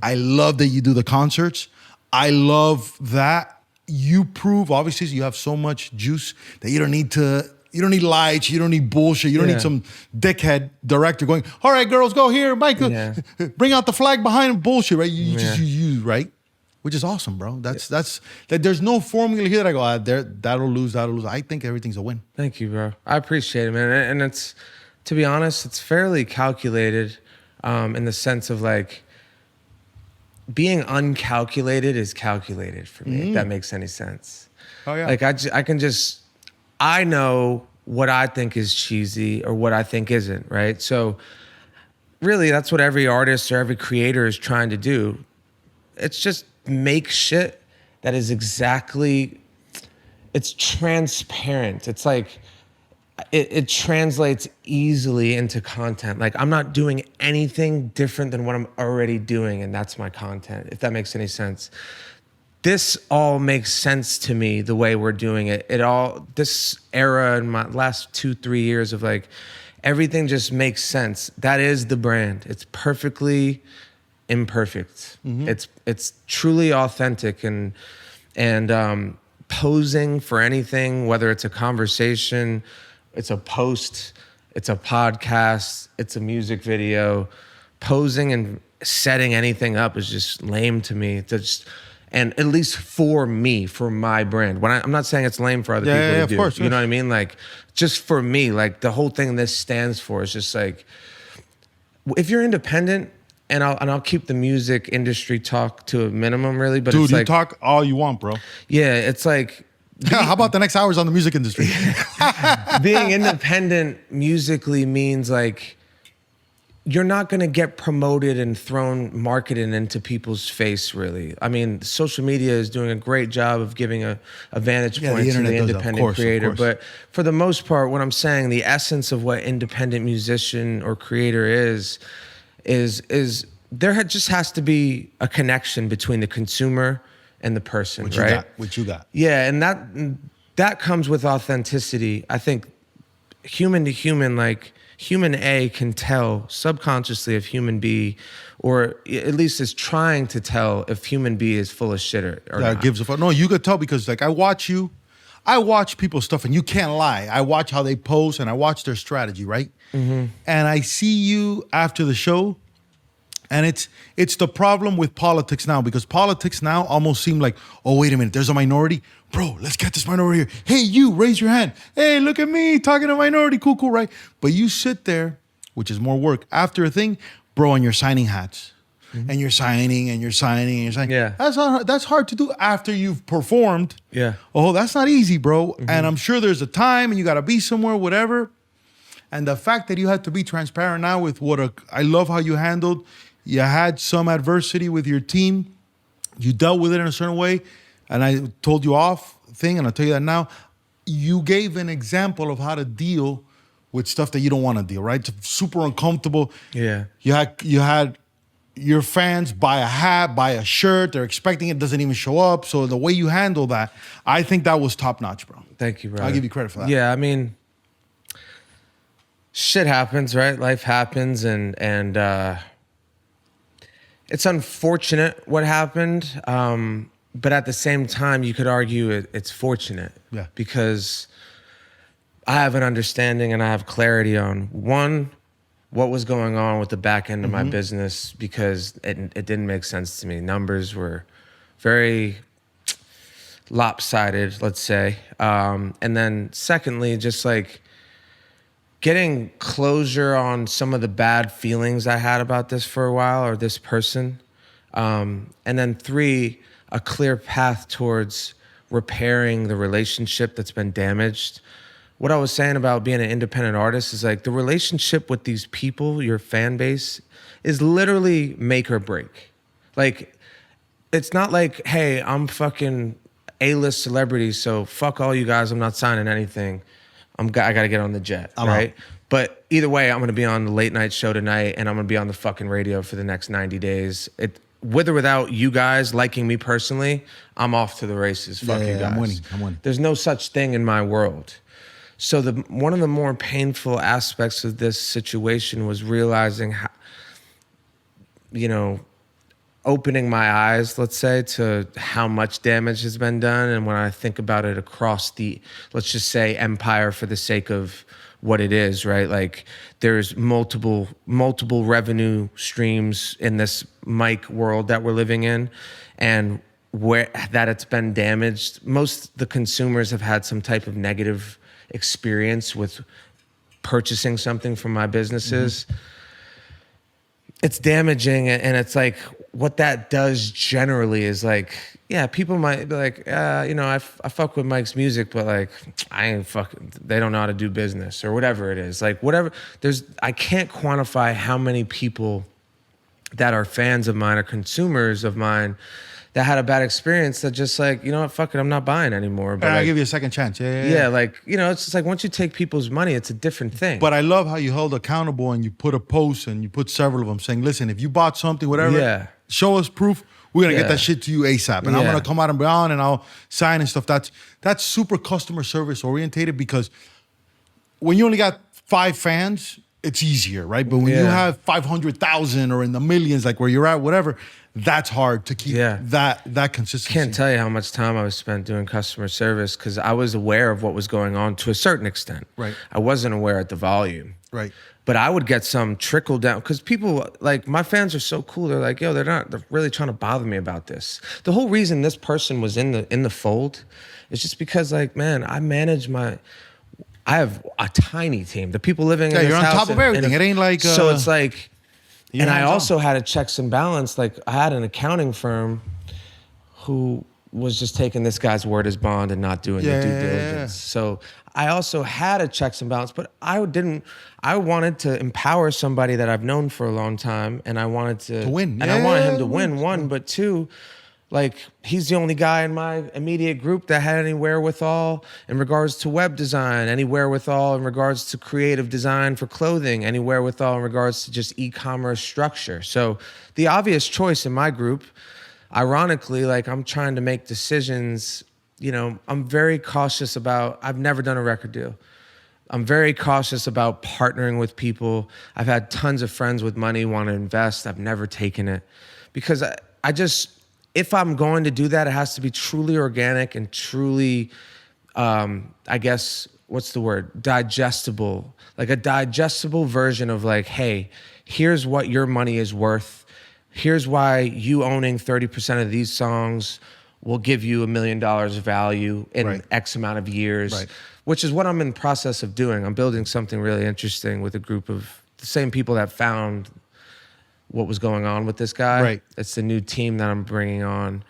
I love that you do the concerts. I love that you prove, obviously, you have so much juice that you don't need lights, you don't need bullshit, you don't need some dickhead director going, all right, girls, go here, Mike, bring out the flag behind bullshit, right? You just use, right? Which is awesome, bro. That's that. There's no formula here that I go, that'll lose. I think everything's a win. Thank you, bro. I appreciate it, man. And it's, to be honest, it's fairly calculated in the sense of like, being uncalculated is calculated for me, if that makes any sense. Oh, yeah. Like I know what I think is cheesy or what I think isn't, right? So really that's what every artist or every creator is trying to do. It's just make shit that is it's transparent. It's like, it translates easily into content. Like I'm not doing anything different than what I'm already doing, and that's my content, if that makes any sense. This all makes sense to me the way we're doing it. This era in my last 2-3 years of like, everything just makes sense. That is the brand. It's perfectly imperfect. It's truly authentic and posing for anything, whether it's a conversation, it's a post, it's a podcast, it's a music video. Posing and setting anything up is just lame to me. And at least for me, for my brand. I'm not saying it's lame for other people to do. Of course, you know what I mean? Like, just for me, like the whole thing this stands for is just like, if you're independent, and I'll keep the music industry talk to a minimum, really. But dude, it's like, you talk all you want, bro. Yeah, it's like, how about the next hours on the music industry? being independent musically means like you're not going to get promoted and thrown marketing into people's face, really. I mean, social media is doing a great job of giving a vantage point to the independent creator. But for the most part, what I'm saying, the essence of what independent musician or creator is there just has to be a connection between the consumer and the person, right? What you got. Yeah, and that comes with authenticity. I think human to human, like human A can tell subconsciously if human B, or at least is trying to tell if human B is full of shit or not. Gives a fuck. No, you could tell because like I watch people's stuff and you can't lie. I watch how they post and I watch their strategy, right? And I see you after the show. And it's the problem with politics now because politics now almost seem like, oh, wait a minute, there's a minority. Bro, let's get this minority here. Hey, you, raise your hand. Hey, look at me talking to a minority. Cool, right? But you sit there, which is more work, after a thing, bro, and you're signing hats. And you're signing and you're signing and you're signing. Yeah. That's hard to do after you've performed. Yeah. Oh, that's not easy, bro. And I'm sure there's a time and you got to be somewhere, whatever. And the fact that you had to be transparent now with I love how you handled. You had some adversity with your team. You dealt with it in a certain way. And I told you off thing, and I'll tell you that now. You gave an example of how to deal with stuff that you don't want to deal, right? It's super uncomfortable. Yeah. You had your fans buy a hat, buy a shirt. They're expecting it, doesn't even show up. So the way you handle that, I think that was top notch, bro. Thank you, bro. I'll give you credit for that. Yeah, I mean, shit happens, right? Life happens, and it's unfortunate what happened, but at the same time, you could argue it's fortunate. Yeah. Because I have an understanding and I have clarity on, one, what was going on with the back end of my business, because it didn't make sense to me. Numbers were very lopsided, let's say. And then secondly, just like getting closure on some of the bad feelings I had about this for a while, or this person. And then three, a clear path towards repairing the relationship that's been damaged. What I was saying about being an independent artist is like the relationship with these people, your fan base, is literally make or break. Like, it's not like, hey, I'm fucking A-list celebrity, so fuck all you guys, I'm not signing anything. I gotta get on the jet, right? out. But either way, I'm gonna be on the late night show tonight, and I'm gonna be on the fucking radio for the next 90 days. With or without you guys liking me personally, I'm off to the races. Fuck you guys. I'm winning. There's no such thing in my world. So one of the more painful aspects of this situation was realizing how, opening my eyes, let's say, to how much damage has been done. And when I think about it across the, let's just say, empire, for the sake of what it is, right? Like, there's multiple revenue streams in this mic world that we're living in, and where that it's been damaged. Most the consumers have had some type of negative experience with purchasing something from my businesses. It's damaging, and it's like, what that does generally is like, yeah, people might be like, I fuck with Mike's music, but like, I ain't fucking, they don't know how to do business, or whatever it is. Like, whatever, I can't quantify how many people that are fans of mine or consumers of mine that had a bad experience that just like, fuck it, I'm not buying anymore. But I'll give you a second chance. Yeah, like, it's just like, once you take people's money, it's a different thing. But I love how you held accountable and you put a post and you put several of them saying, listen, if you bought something, whatever, show us proof. We're going to get that shit to you ASAP. And I'm going to come out and be on and I'll sign and stuff. That's super customer service orientated, because when you only got 5 fans, it's easier, right? But when you have 500,000 or in the millions, like where you're at, whatever, that's hard to keep that consistency. Can't tell you how much time I was spent doing customer service, because I was aware of what was going on to a certain extent. Right. I wasn't aware at the volume. Right. But I would get some trickle down, because people, like, my fans are so cool. They're like, yo, they're really trying to bother me about this. The whole reason this person was in the fold is just because, like, man, I have a tiny team. The people living in this house. Yeah, you're on top of everything. It ain't like... So it's like... And I also had a checks and balance. Like, I had an accounting firm who was just taking this guy's word as bond and not doing the due diligence. So I also had a checks and balance, but I wanted to empower somebody that I've known for a long time, and I wanted to win. And I wanted him to win, one, but two, like, he's the only guy in my immediate group that had any wherewithal in regards to web design, any wherewithal in regards to creative design for clothing, any wherewithal in regards to just e-commerce structure. So the obvious choice in my group, ironically, like, I'm trying to make decisions, I'm very cautious about, I've never done a record deal. I'm very cautious about partnering with people. I've had tons of friends with money want to invest. I've never taken it, because I just... If I'm going to do that, it has to be truly organic and truly, I guess, what's the word? Digestible. Like a digestible version of like, hey, here's what your money is worth. Here's why you owning 30% of these songs will give you $1 million of value in X amount of years, which is what I'm in the process of doing. I'm building something really interesting with a group of the same people that found what was going on with this guy. Right. It's the new team that I'm bringing on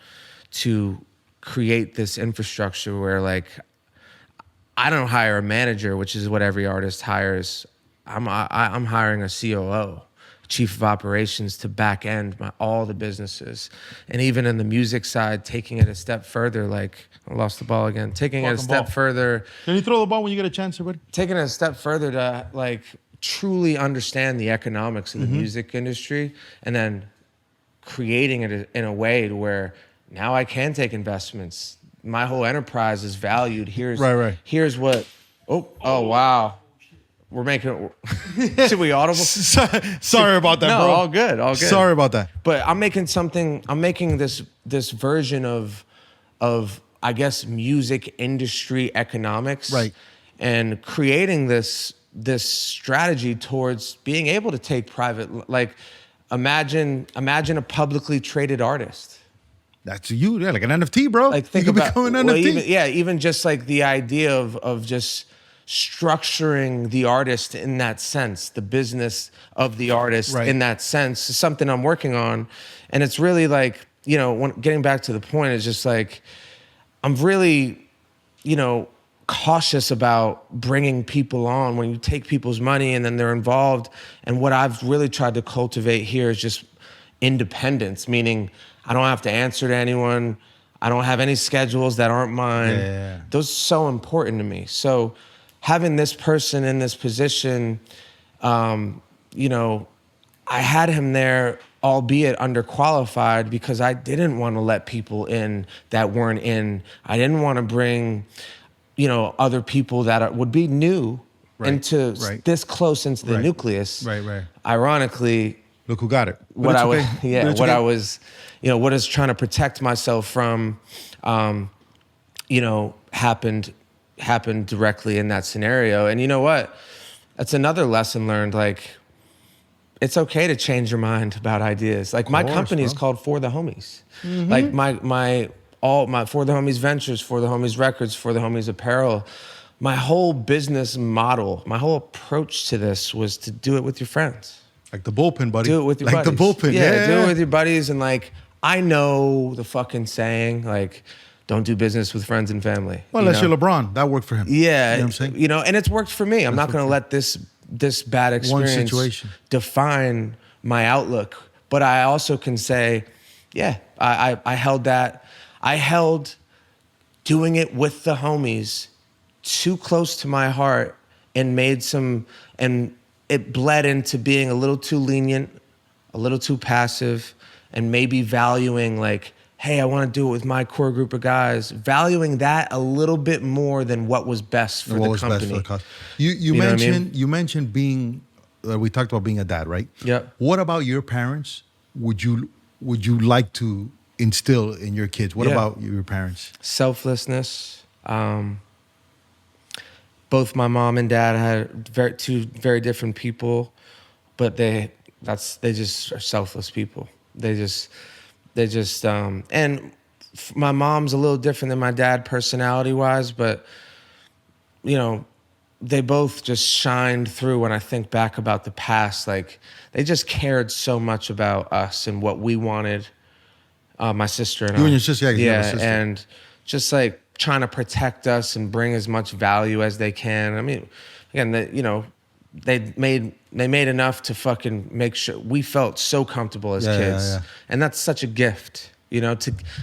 to create this infrastructure where, like, I don't hire a manager, which is what every artist hires. I'm hiring a COO, chief of operations, to back end all the businesses. And even in the music side, taking it a step further, like, I lost the ball again, taking it a step further. Can you throw the ball when you get a chance, everybody? Taking it a step further to, like, truly understand the economics of the music industry, and then creating it in a way to where now I can take investments. My whole enterprise is valued. Here's what, oh wow. we're making. Should we audible? Sorry about that, No, bro. all good, all good. Sorry about that. But I'm making something. I'm making this version of I guess music industry economics, Right. and creating this strategy towards being able to take private. Like, imagine a publicly traded artist. That's you. Yeah, like an NFT, bro. Like, think you could about become an well, NFT. even just like the idea of just structuring the artist in that sense, the business of the artist Right. in that sense is something I'm working on. And it's really like, getting back to the point, is just like, I'm really, cautious about bringing people on when you take people's money and then they're involved. And what I've really tried to cultivate here is just independence, meaning I don't have to answer to anyone. I don't have any schedules that aren't mine. Yeah. Those are so important to me. So having this person in this position, I had him there, albeit underqualified, because I didn't want to let people in that weren't in. I didn't want to bring, other people that would be new into this close into the nucleus. Right. Ironically, Look who got it. But what it's I was, okay. yeah, But it's what okay. I was, what I was trying to protect myself from, happened directly in that scenario. And you know what? That's another lesson learned. Like, it's okay to change your mind about ideas. Like, my company is called For the Homies. Like my For the Homies Ventures, For the Homies Records, For the Homies Apparel. My whole business model, my whole approach to this was to do it with your friends. Like the bullpen, buddy. Do it with your like buddies. the bullpen. Yeah. Do it with your buddies. And like, I know the fucking saying, like, don't do business with friends and family. Well, unless you're LeBron, that worked for him. Yeah. You know what I'm saying? And it's worked for me. I'm not going to let this bad experience situation define my outlook. But I also can say, yeah, I held that. I held doing it with the homies too close to my heart, and it bled into being a little too lenient, a little too passive, and maybe valuing like, hey, I want to do it with my core group of guys, valuing that a little bit more than what was best for the company. Best for the cause. You know what I mentioned mean? you mentioned being we talked about being a dad, right? Yep. What about your parents? Would you like to instill in your kids? What about your parents? Selflessness. Both my mom and dad had two very different people, but they just are selfless people. They just and my mom's a little different than my dad personality-wise, but they both just shined through. When I think back about the past, like, they just cared so much about us and what we wanted. My sister and You I. and your sister, yeah, you have a sister. And just like trying to protect us and bring as much value as they can. I mean, again, they made enough to fucking make sure we felt so comfortable as kids. Yeah. And that's such a gift,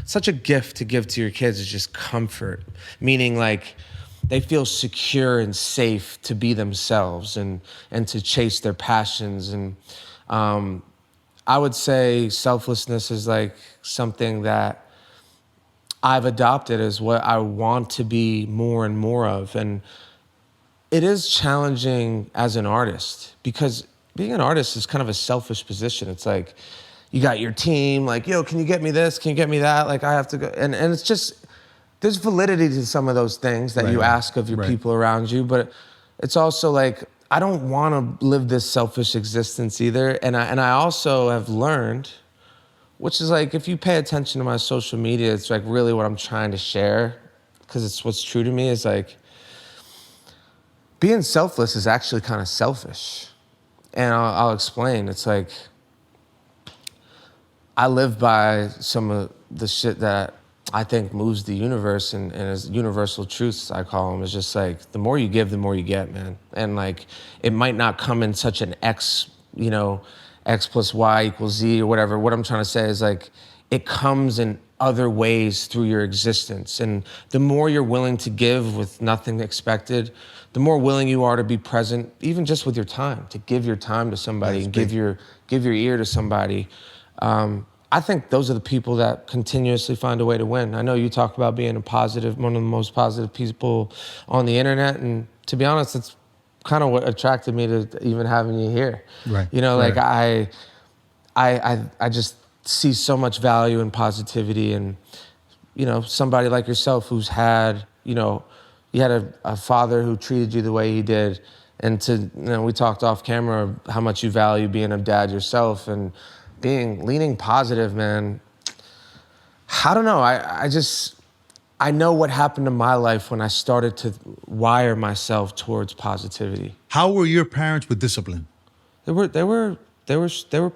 such a gift to give to your kids, is just comfort. Meaning, like, they feel secure and safe to be themselves and to chase their passions. And I would say selflessness is like something that I've adopted as what I want to be more and more of. And it is challenging as an artist, because being an artist is kind of a selfish position. It's like, you got your team, like, yo, can you get me this? Can you get me that? Like, I have to go. And it's just, there's validity to some of those things that you ask of your people around you, but it's also like, I don't want to live this selfish existence either. And I also have learned, which is like, if you pay attention to my social media, it's like really what I'm trying to share, because it's what's true to me, is like, being selfless is actually kind of selfish. And I'll explain. It's like, I live by some of the shit that I think moves the universe, and as universal truths, I call them. It's just like, the more you give, the more you get, man. And like, it might not come in such an X plus Y equals Z or whatever. What I'm trying to say is like, it comes in other ways through your existence. And the more you're willing to give with nothing expected, the more willing you are to be present, even just with your time, to give your time to somebody and give your ear to somebody. I think those are the people that continuously find a way to win. I know you talk about being one of the most positive people on the internet, and to be honest, it's kind of what attracted me to even having you here. Right. You know, like Right. I just see so much value and positivity, and you know, somebody like yourself who's had, you know, you had a father who treated you the way he did, and to, you know, we talked off camera how much you value being a dad yourself and leaning positive, man. I don't know. I know what happened to my life when I started to wire myself towards positivity. How were your parents with discipline? They were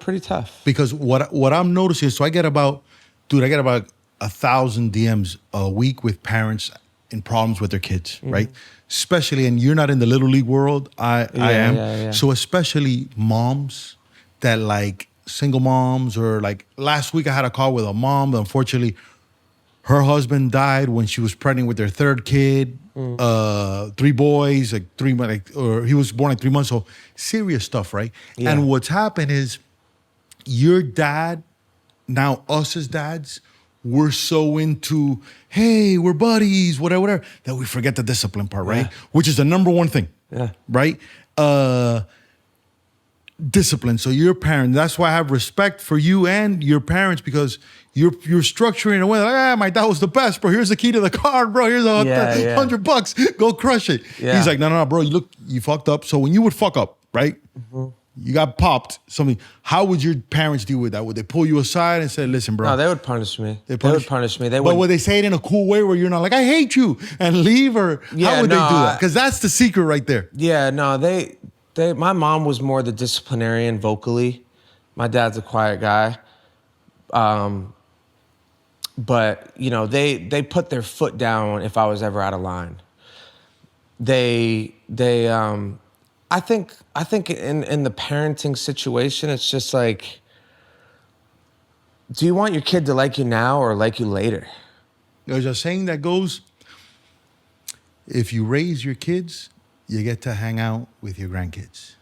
pretty tough. Because what I'm noticing is, so I get about 1,000 DMs a week with parents in problems with their kids, right? Especially, and you're not in the little league world. I am. Yeah. So especially moms that like single moms, or like last week I had a call with a mom that unfortunately her husband died when she was pregnant with their third kid. 3 boys, like 3 months, or he was born at 3 months. So serious stuff, right? Yeah. And what's happened is your dad, now us as dads, we're so into, hey, we're buddies, whatever, that we forget the discipline part, right? Yeah. Which is the number one thing, Yeah. right? Discipline. So your parent, that's why I have respect for you and your parents, because you're structuring a way like, my dad was the best, bro. Here's the key to the car, bro. Here's $100. Go crush it. Yeah. He's like, no, bro. You fucked up. So when you would fuck up, right? You got popped. Something. How would your parents deal with that? Would they pull you aside and say, "Listen, bro"? No, they would punish me. They would punish me. But would they say it in a cool way where you're not like, "I hate you" and leave, or how would they do that? Because that's the secret right there. Yeah, no, my mom was more the disciplinarian vocally. My dad's a quiet guy. But, you know, they put their foot down if I was ever out of line. I think in the parenting situation, it's just like, do you want your kid to like you now or like you later? There's a saying that goes, if you raise your kids, you get to hang out with your grandkids,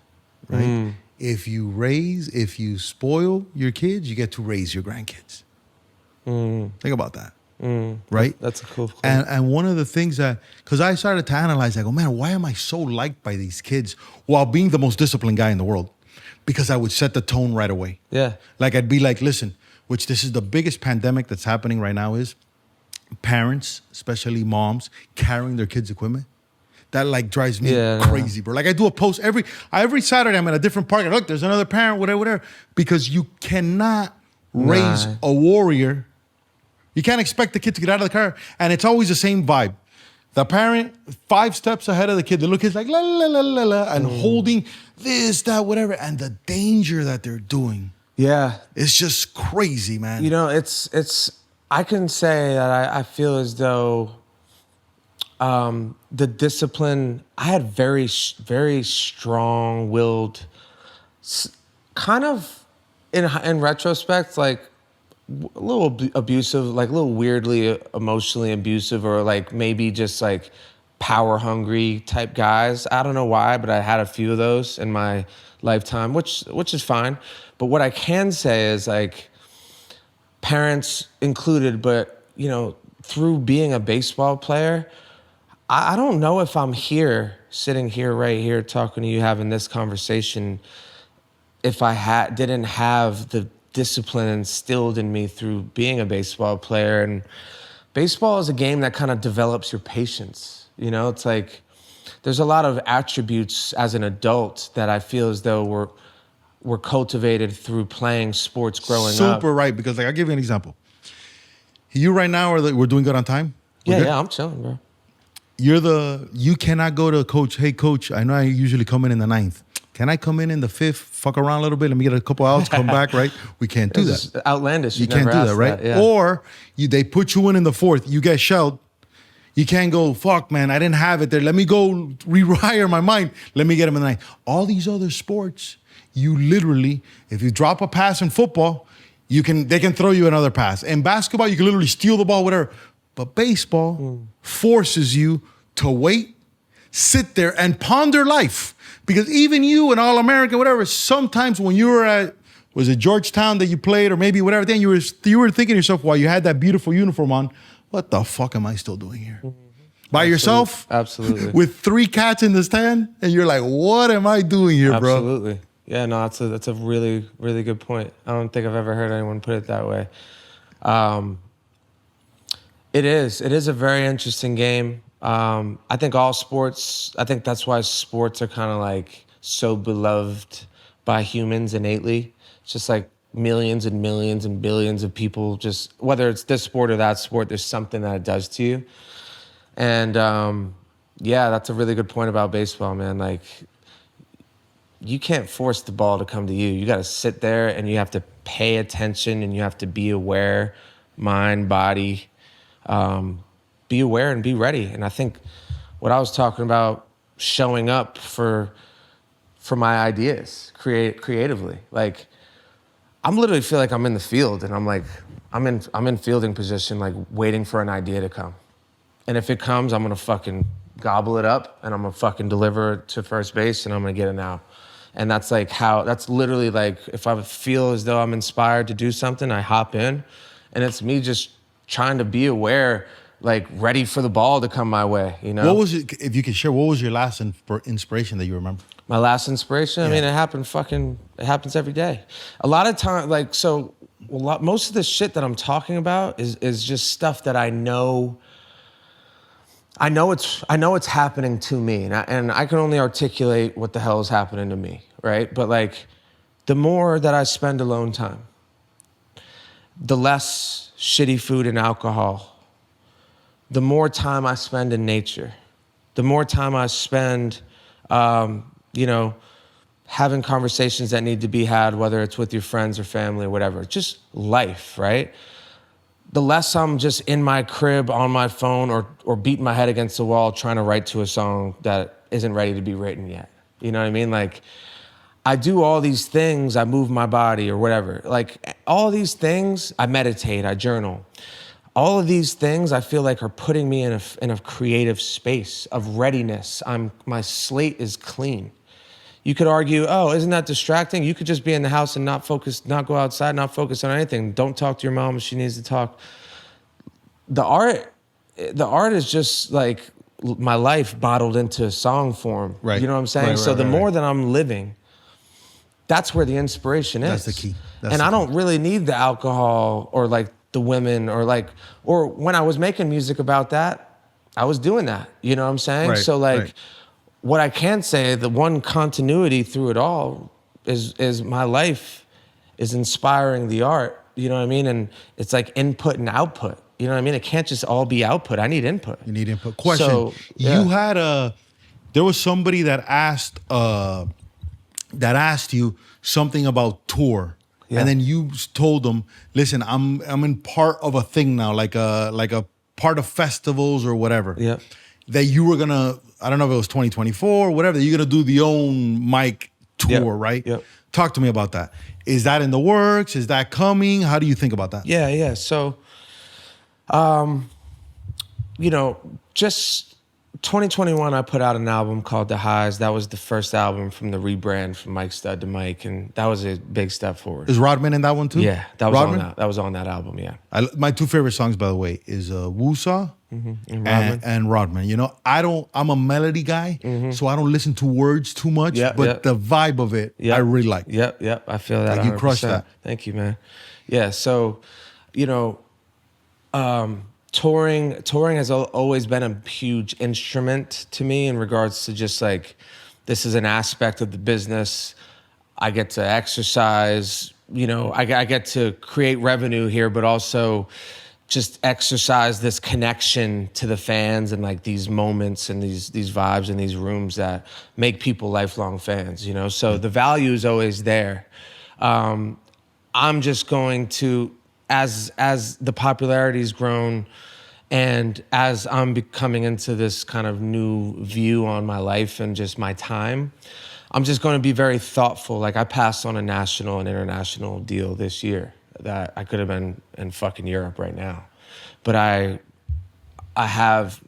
right? If you spoil your kids, you get to raise your grandkids. Think about that, right? That's a cool quote. And one of the things that, because I started to analyze, I go, man, why am I so liked by these kids while being the most disciplined guy in the world? Because I would set the tone right away. Yeah. Like I'd be like, listen, which this is the biggest pandemic that's happening right now, is parents, especially moms, carrying their kids' equipment. That like drives me crazy, bro. Like I do a post every Saturday. I'm at a different park. Look, there's another parent, whatever. Because you cannot raise a warrior. You can't expect the kid to get out of the car, and it's always the same vibe. The parent 5 steps ahead of the kid. The little kid's like la la la la la, and holding this, that, whatever, and the danger that they're doing. Yeah, it's just crazy, man. You know, it's. I can say that I feel as though the discipline. I had very strong-willed, kind of in retrospect, like a little abusive, like a little weirdly emotionally abusive, or like maybe just like power hungry type guys. I don't know why, but I had a few of those in my lifetime, which is fine. But what I can say is, like, parents included, but you know, through being a baseball player, I don't know if I'm here, sitting here, right here, talking to you, having this conversation, if I didn't have the discipline instilled in me through being a baseball player. And baseball is a game that kind of develops your patience. You know, it's like there's a lot of attributes as an adult that I feel as though were cultivated through playing sports growing up. Super right, because like I'll give you an example. You right now we're doing good on time? Yeah, I'm chilling, bro. You cannot go to coach, hey coach, I know I usually come in the 9th. Can I come in the 5th, fuck around a little bit, let me get a couple outs, come back, right? We can't do that. Outlandish. You can't do that, right? That, yeah. Or they put you in the 4th, you get shelled. You can't go, fuck, man, I didn't have it there. Let me go rewire my mind. Let me get him in the 9th. All these other sports, you literally, if you drop a pass in football, they can throw you another pass. In basketball, you can literally steal the ball, whatever. But baseball forces you to wait, sit there, and ponder life. Because even you, an All-American, whatever, sometimes when you were at, was it Georgetown that you played, or maybe whatever, then you were thinking to yourself while you had that beautiful uniform on, what the fuck am I still doing here? by yourself, Absolutely. with 3 cats in the stand, and you're like, what am I doing here, bro? Absolutely. Yeah, no, that's a really, really good point. I don't think I've ever heard anyone put it that way. It is a very interesting game. I think all sports, I think that's why sports are kind of like so beloved by humans innately. It's just like millions and millions and billions of people, just whether it's this sport or that sport, there's something that it does to you. And yeah, that's a really good point about baseball, man. Like, you can't force the ball to come to you. You got to sit there and you have to pay attention and you have to be aware, mind, body, be aware and be ready. And I think what I was talking about, showing up for my ideas creatively. Like, I'm literally feel like I'm in the field and I'm in fielding position, like waiting for an idea to come. And if it comes, I'm gonna fucking gobble it up and I'm gonna fucking deliver it to first base and I'm gonna get it out. And that's literally like, if I feel as though I'm inspired to do something, I hop in, and it's me just trying to be aware, like ready for the ball to come my way, you know? What was it, if you could share, what was your last inspiration that you remember? My last inspiration? I mean, it happens every day. A lot of time, like, so most of the shit that I'm talking about is just stuff that I know it's happening to me, and I can only articulate what the hell is happening to me, right? But like, the more that I spend alone time, the less shitty food and alcohol, the more time I spend in nature, the more time I spend, having conversations that need to be had, whether it's with your friends or family or whatever, just life, right? The less I'm just in my crib on my phone or beating my head against the wall trying to write to a song that isn't ready to be written yet. You know what I mean? Like, I do all these things, I move my body or whatever. Like, all these things, I meditate, I journal. All of these things I feel like are putting me in a creative space of readiness. My slate is clean. You could argue, oh, isn't that distracting? You could just be in the house and not focus, not go outside, not focus on anything. Don't talk to your mom if she needs to talk. The art is just like my life bottled into song form. Right. You know what I'm saying? So the more that I'm living, that's where the inspiration is. That's the key. I don't really need the alcohol or like the women or when I was making music about that, I was doing that. You know what I'm saying? Right, So like, right. What I can say, the one continuity through it all is my life is inspiring the art. You know what I mean? And it's like input and output. You know what I mean? It can't just all be output. I need input. You need input. Question. So, yeah. You had there was somebody that asked you something about tour. Yeah. And then you told them, listen, I'm in part of a thing now, like a part of festivals or whatever. Yeah. That you were gonna, I don't know if it was 2024 or whatever, that you're gonna do the own mic tour, Yep. right? Yep. Talk to me about that. Is that in the works? Is that coming? How do you think about that? Yeah. So, just 2021, I put out an album called The Highs. That was the first album from the rebrand from Mike Stud to Mike, and that was a big step forward. Is Rodman in that one too? Yeah, that was Rodman? on that. That was on that album. Yeah. My 2 favorite songs, by the way, is Woosaw and Rodman. You know, I'm a melody guy, so I don't listen to words too much, but the vibe of it, I really like. Yep. I feel that. Like, you crushed 100%. that. Thank you, man. Yeah. So, touring has always been a huge instrument to me in regards to just like, this is an aspect of the business. I get to exercise, I get to create revenue here, but also just exercise this connection to the fans and like these moments and these vibes in these rooms that make people lifelong fans, So the value is always there. I'm just going to, as the popularity's grown and as I'm coming into this kind of new view on my life and just my time, I'm just going to be very thoughtful. Like, I passed on a national and international deal this year that I could have been in fucking Europe right now. But I have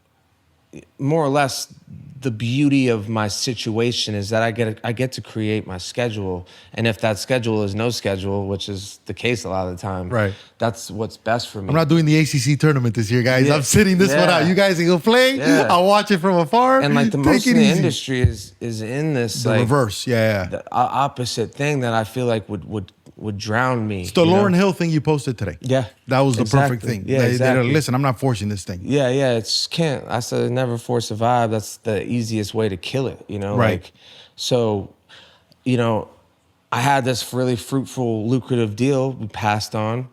more or less the beauty of my situation is that I get to create my schedule, and if that schedule is no schedule, which is the case a lot of the time, Right. that's what's best for me. I'm not doing the ACC tournament this year, guys. Yeah. I'm sitting this one out. You guys can go play. Yeah. I'll watch it from afar. And like the Take most it in the easy. industry is in this The like reverse. Yeah. the opposite thing that I feel like would drown me. It's the you know? Lauryn Hill thing you posted today. Yeah, That was the exactly. perfect thing. Yeah, They exactly. don't, listen, I'm not forcing this thing. Yeah, it's can't. I said never force a vibe. That's the easiest way to kill it, you know? Right. Like, so, you know, I had this really fruitful, lucrative deal we passed on.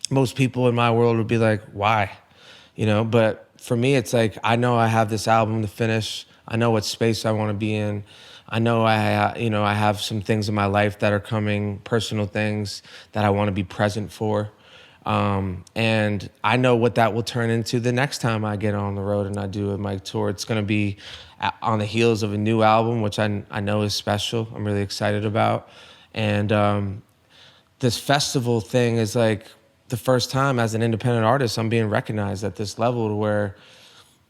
Most people in my world would be like, why? You know, but for me, it's like, I know I have this album to finish. I know what space I want to be in. I know I have some things in my life that are coming, personal things that I want to be present for. And I know what that will turn into the next time I get on the road and I do a mic tour. It's going to be on the heels of a new album, which I know is special. I'm really excited about. And this festival thing is like the first time as an independent artist I'm being recognized at this level to where,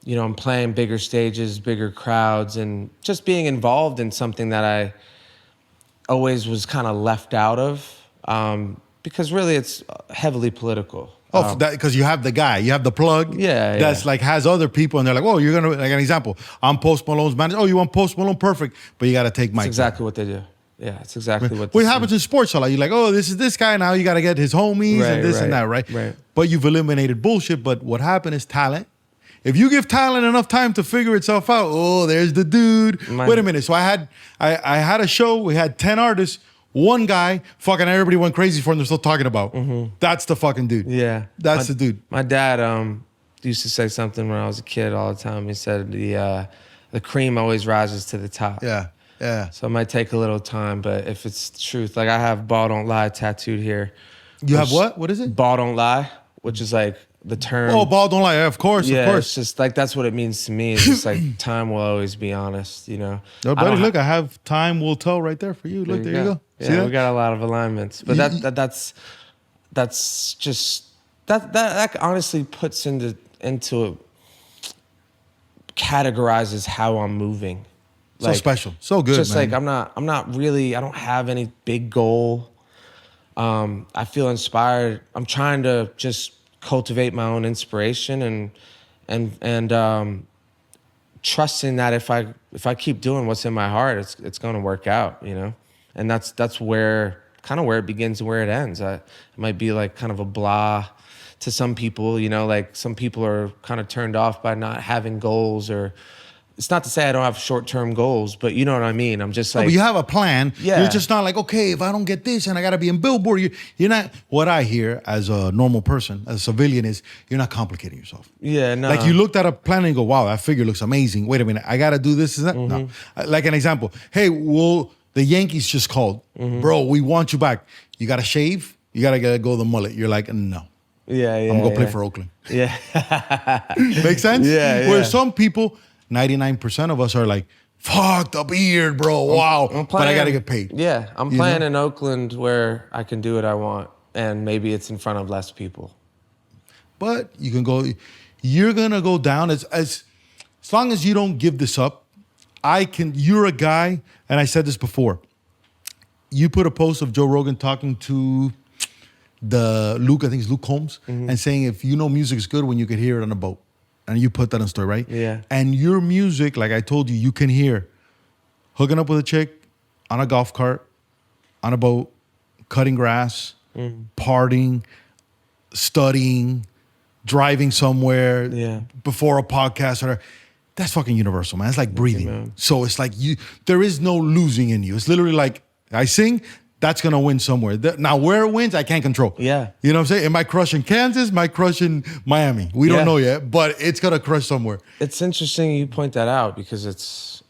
you know, I'm playing bigger stages, bigger crowds, and just being involved in something that I always was kind of left out of, because really it's heavily political. Oh, because you have the guy, you have the plug. Yeah, That's like has other people, and they're like, "Oh, you're gonna like an example. I'm Post Malone's manager. Oh, you want Post Malone? Perfect, but you got to take It's Mike." exactly what they do. Yeah, it's exactly what. What happens in sports a lot? You're like, "Oh, this is this guy now. You got to get his homies Right, and this and right, that, right?" right. But you've eliminated bullshit. But what happened is talent. If you give talent enough time to figure itself out, oh, there's the dude. Wait a minute. So I had a show. We had 10 artists. One guy, fucking everybody went crazy for him. They're still talking about. That's the fucking dude. Yeah, That's the dude. My dad used to say something when I was a kid all the time. He said the cream always rises to the top. Yeah. Yeah. So it might take a little time, but if it's the truth, like I have "Ball Don't Lie" tattooed here. You have what? What is it? "Ball Don't Lie," which is like the term. Oh, ball don't lie. Of course, yeah, of course. it's just like that's what it means to me. It's just like time will always be honest, you know. No, I buddy, don't look, I have time will tell right there for you. Look, there you go. See Yeah, that? we got a lot of alignments, but that's just that honestly puts into categorizes how I'm moving. So special, so good, Just man. like I'm not really. I don't have any big goal. I feel inspired. I'm trying to just cultivate my own inspiration and trusting that if I keep doing what's in my heart, it's going to work out, you know. And that's where kind of where it begins and where it ends. It might be like kind of a blah to some people, you know, like some people are kind of turned off by not having goals, or it's not to say I don't have short-term goals, but you know what I mean. I'm just like, but you have a plan. Yeah. You're just not like, okay, if I don't get this and I got to be in Billboard, you're not, what I hear as a normal person, as a civilian is, you're not complicating yourself. yeah, no. Like you looked at a plan and you go, wow, that figure looks amazing. Wait a minute, I got to do this and that? No. Like an example. Hey, well, the Yankees just called. Bro, we want you back. You got to shave? You got to go the mullet. You're like, no. yeah, I'm going to play for Oakland. Yeah. Make sense? Yeah, Where yeah. some people, 99% of us are like, fuck the beard, bro. Wow. But I got to get paid. Yeah, I'm You playing know? in Oakland where I can do what I want, and maybe it's in front of less people. But you can go, you're going to go down as long as you don't give this up. You're a guy, and I said this before. You put a post of Joe Rogan talking to I think it's Luke Combs, and saying if you know music is good when you can hear it on a boat. And you put that in story, right? Yeah. And your music, like I told you, you can hear hooking up with a chick on a golf cart, on a boat, cutting grass, partying, studying, driving somewhere, Yeah. before a podcast or that's fucking universal, man. It's like breathing. man. So it's like there is no losing in you. It's literally like I sing, that's gonna win somewhere. Now where it wins, I can't control. Yeah. You know what I'm saying? Am I crushing Kansas? Am I crushing Miami? We don't Yeah. know yet, but it's gonna crush somewhere. It's interesting you point that out because it's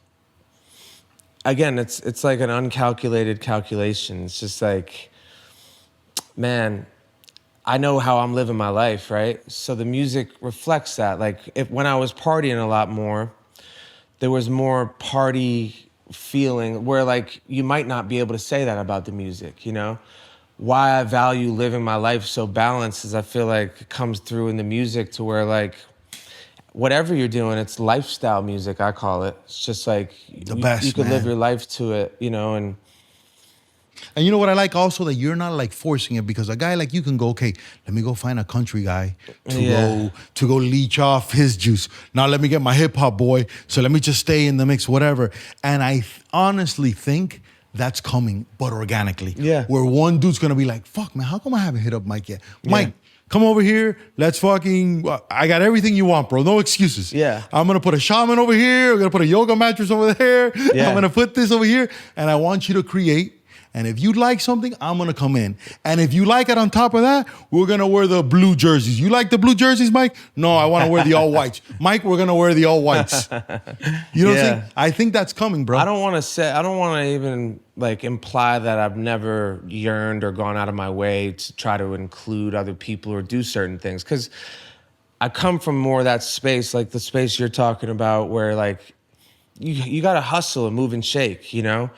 like an uncalculated calculation. It's just like, man, I know how I'm living my life, right? So the music reflects that. Like when I was partying a lot more, there was more party feeling where like you might not be able to say that about the music, you know? Why I value living my life so balanced is I feel like it comes through in the music to where like whatever you're doing, it's lifestyle music, I call it. It's just like best, you could man. live your life to it, you know, and And you know what I like also, that you're not like forcing it, because a guy like you can go, okay, let me go find a country guy to go leech off his juice. Now let me get my hip hop boy, so let me just stay in the mix, whatever. And I honestly think that's coming, but organically. Yeah. Where one dude's gonna be like, fuck man, how come I haven't hit up Mike yet? Mike, come over here. Let's fucking, I got everything you want, bro. No excuses. Yeah. I'm going to put a shaman over here. I'm going to put a yoga mattress over there. Yeah. I'm going to put this over here. And I want you to create. And if you like something, I'm going to come in. And if you like it on top of that, we're going to wear the blue jerseys. You like the blue jerseys, Mike? No, I want to wear the all whites. Mike, we're going to wear the all whites. You know what I'm saying? I think that's coming, bro. I don't want to even like imply that I've never yearned or gone out of my way to try to include other people or do certain things. Because I come from more of that space, like the space you're talking about, where like you got to hustle and move and shake, you know?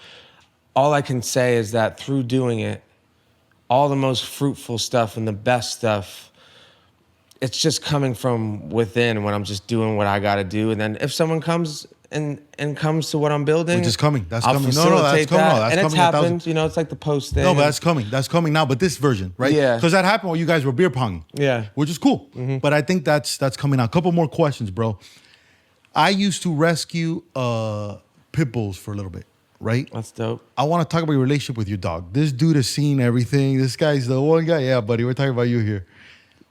All I can say is that through doing it, all the most fruitful stuff and the best stuff, it's just coming from within when I'm just doing what I got to do. And then if someone comes and comes to what I'm building, which is coming. That's I'll coming. No, facilitate that's coming. that. No, that's and coming. it's happened. You know, it's like the post thing. No, but that's coming. That's coming now. But this version, right? Yeah. Because that happened when you guys were beer pong. Yeah. Which is cool. But I think that's coming out. A couple more questions, bro. I used to rescue pit bulls for a little bit, right? That's dope. I want to talk about your relationship with your dog. This dude has seen everything. This guy's the one guy. Yeah, buddy, we're talking about you here.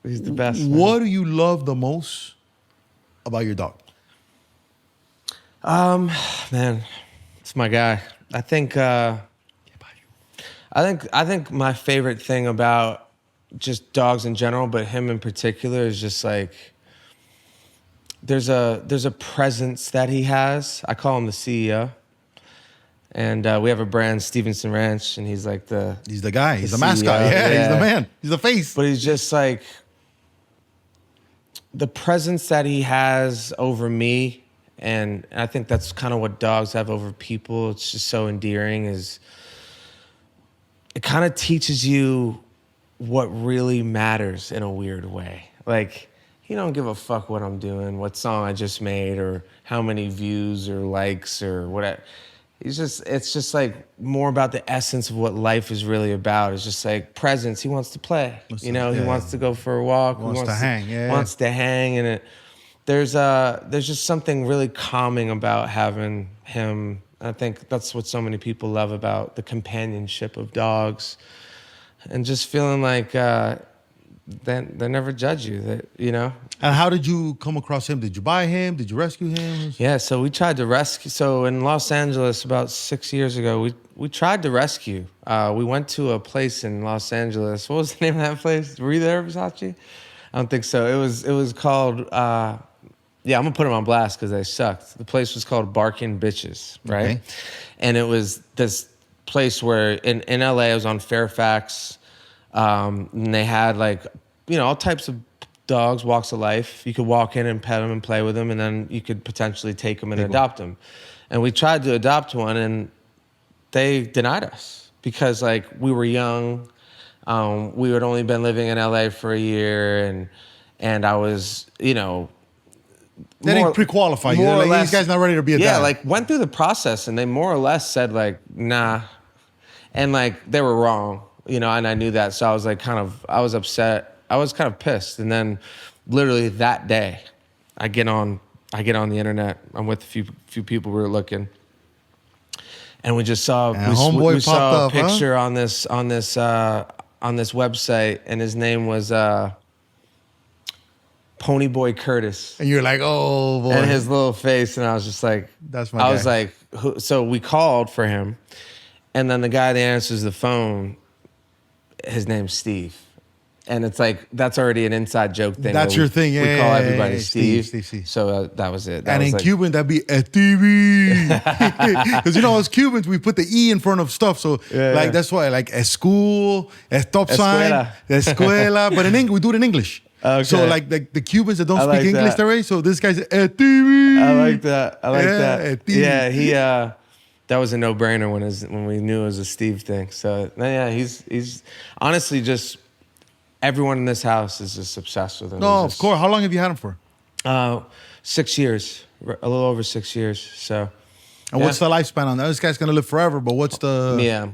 He's the best. Man. What do you love the most about your dog? Man, it's my guy. I think my favorite thing about just dogs in general, but him in particular, is just like there's a presence that he has. I call him the CEO. And we have a brand, Stevenson Ranch, and he's like He's the guy. He's the CEO, mascot. Yeah, he's the man. He's the face. But he's just like the presence that he has over me, and I think that's kind of what dogs have over people. It's just so endearing. Is it kind of teaches you what really matters in a weird way. Like, he don't give a fuck what I'm doing, what song I just made, or how many views or likes or whatever. It's just like more about the essence of what life is really about. It's just like presence. He wants to play, He wants to go for a walk. He wants to hang, Wants to hang, and there's just something really calming about having him. I think that's what so many people love about the companionship of dogs, and just feeling like they never judge you. And how did you come across him? Did you buy him? Did you rescue him? Yeah, so we tried to rescue. So in Los Angeles about 6 years ago, we tried to rescue. We went to a place in Los Angeles. What was the name of that place? Were you there, Versace? I don't think so. It was called. I'm gonna put them on blast because they sucked. The place was called Barkin' Bitches, right? Okay. And it was this place where in LA, it was on Fairfax, and they had like all types of dogs, walks of life. You could walk in and pet them and play with them, and then you could potentially take them and adopt them. And we tried to adopt one, and they denied us because like we were young. We had only been living in LA for a year, and I was, They didn't pre-qualify you. They're like, these guys not ready to be a dad. Yeah, like went through the process, and they more or less said like, nah. And like they were wrong, and I knew that. So I was like I was upset. I was kind of pissed. And then literally that day, I get on the internet. I'm with a few people we were looking. And we just saw we saw a picture on this website, and his name was Ponyboy Curtis. And you're like, oh boy. And his little face, and I was just like, that's my guy. I was like, so we called for him, and then the guy that answers the phone, his name's Steve. And it's like, that's already an inside joke thing. That's your thing, yeah. We call everybody Steve. Steve. So that was it. And in Cuban, that'd be Stevie. Because, as Cubans, we put the E in front of stuff. So, that's why, like, school, stop sign, escuela. But in English, we do it in English. Okay. So, like, the Cubans that don't speak English, that way. So, this guy's Stevie. I like that. Yeah, he, that was a no-brainer when we knew it was a Steve thing. So, yeah, he's honestly just... Everyone in this house is just obsessed with him. No, of course. How long have you had him for? 6 years, a little over 6 years. So, And what's the lifespan on that? This guy's gonna live forever, but what's the? yeah.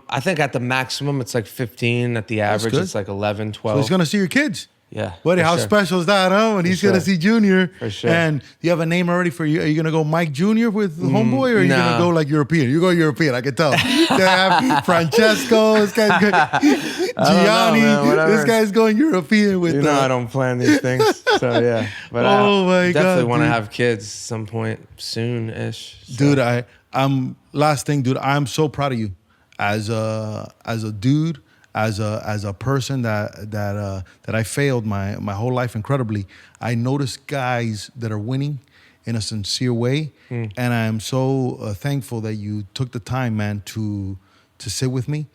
I think at the maximum it's like 15. At the average, good. it's like 11, 12. So he's gonna see your kids. Yeah. Buddy, for how sure. special is that, huh? When he's sure. gonna see Junior. For sure. And do you have a name already for you? Are you gonna go Mike Junior with homeboy, or are you gonna nah. go like European? You go European, I can tell. They have Francesco, this guy's good. Gianni, man, whatever. this guy's going European with. You know I don't plan these things, so yeah. But Oh my I definitely God, want to dude. have kids some point soon-ish. So. Dude, I'm last thing, dude. I'm so proud of you, as a dude, as a person that I failed my whole life incredibly. I notice guys that are winning in a sincere way, and I am so thankful that you took the time, man, to sit with me,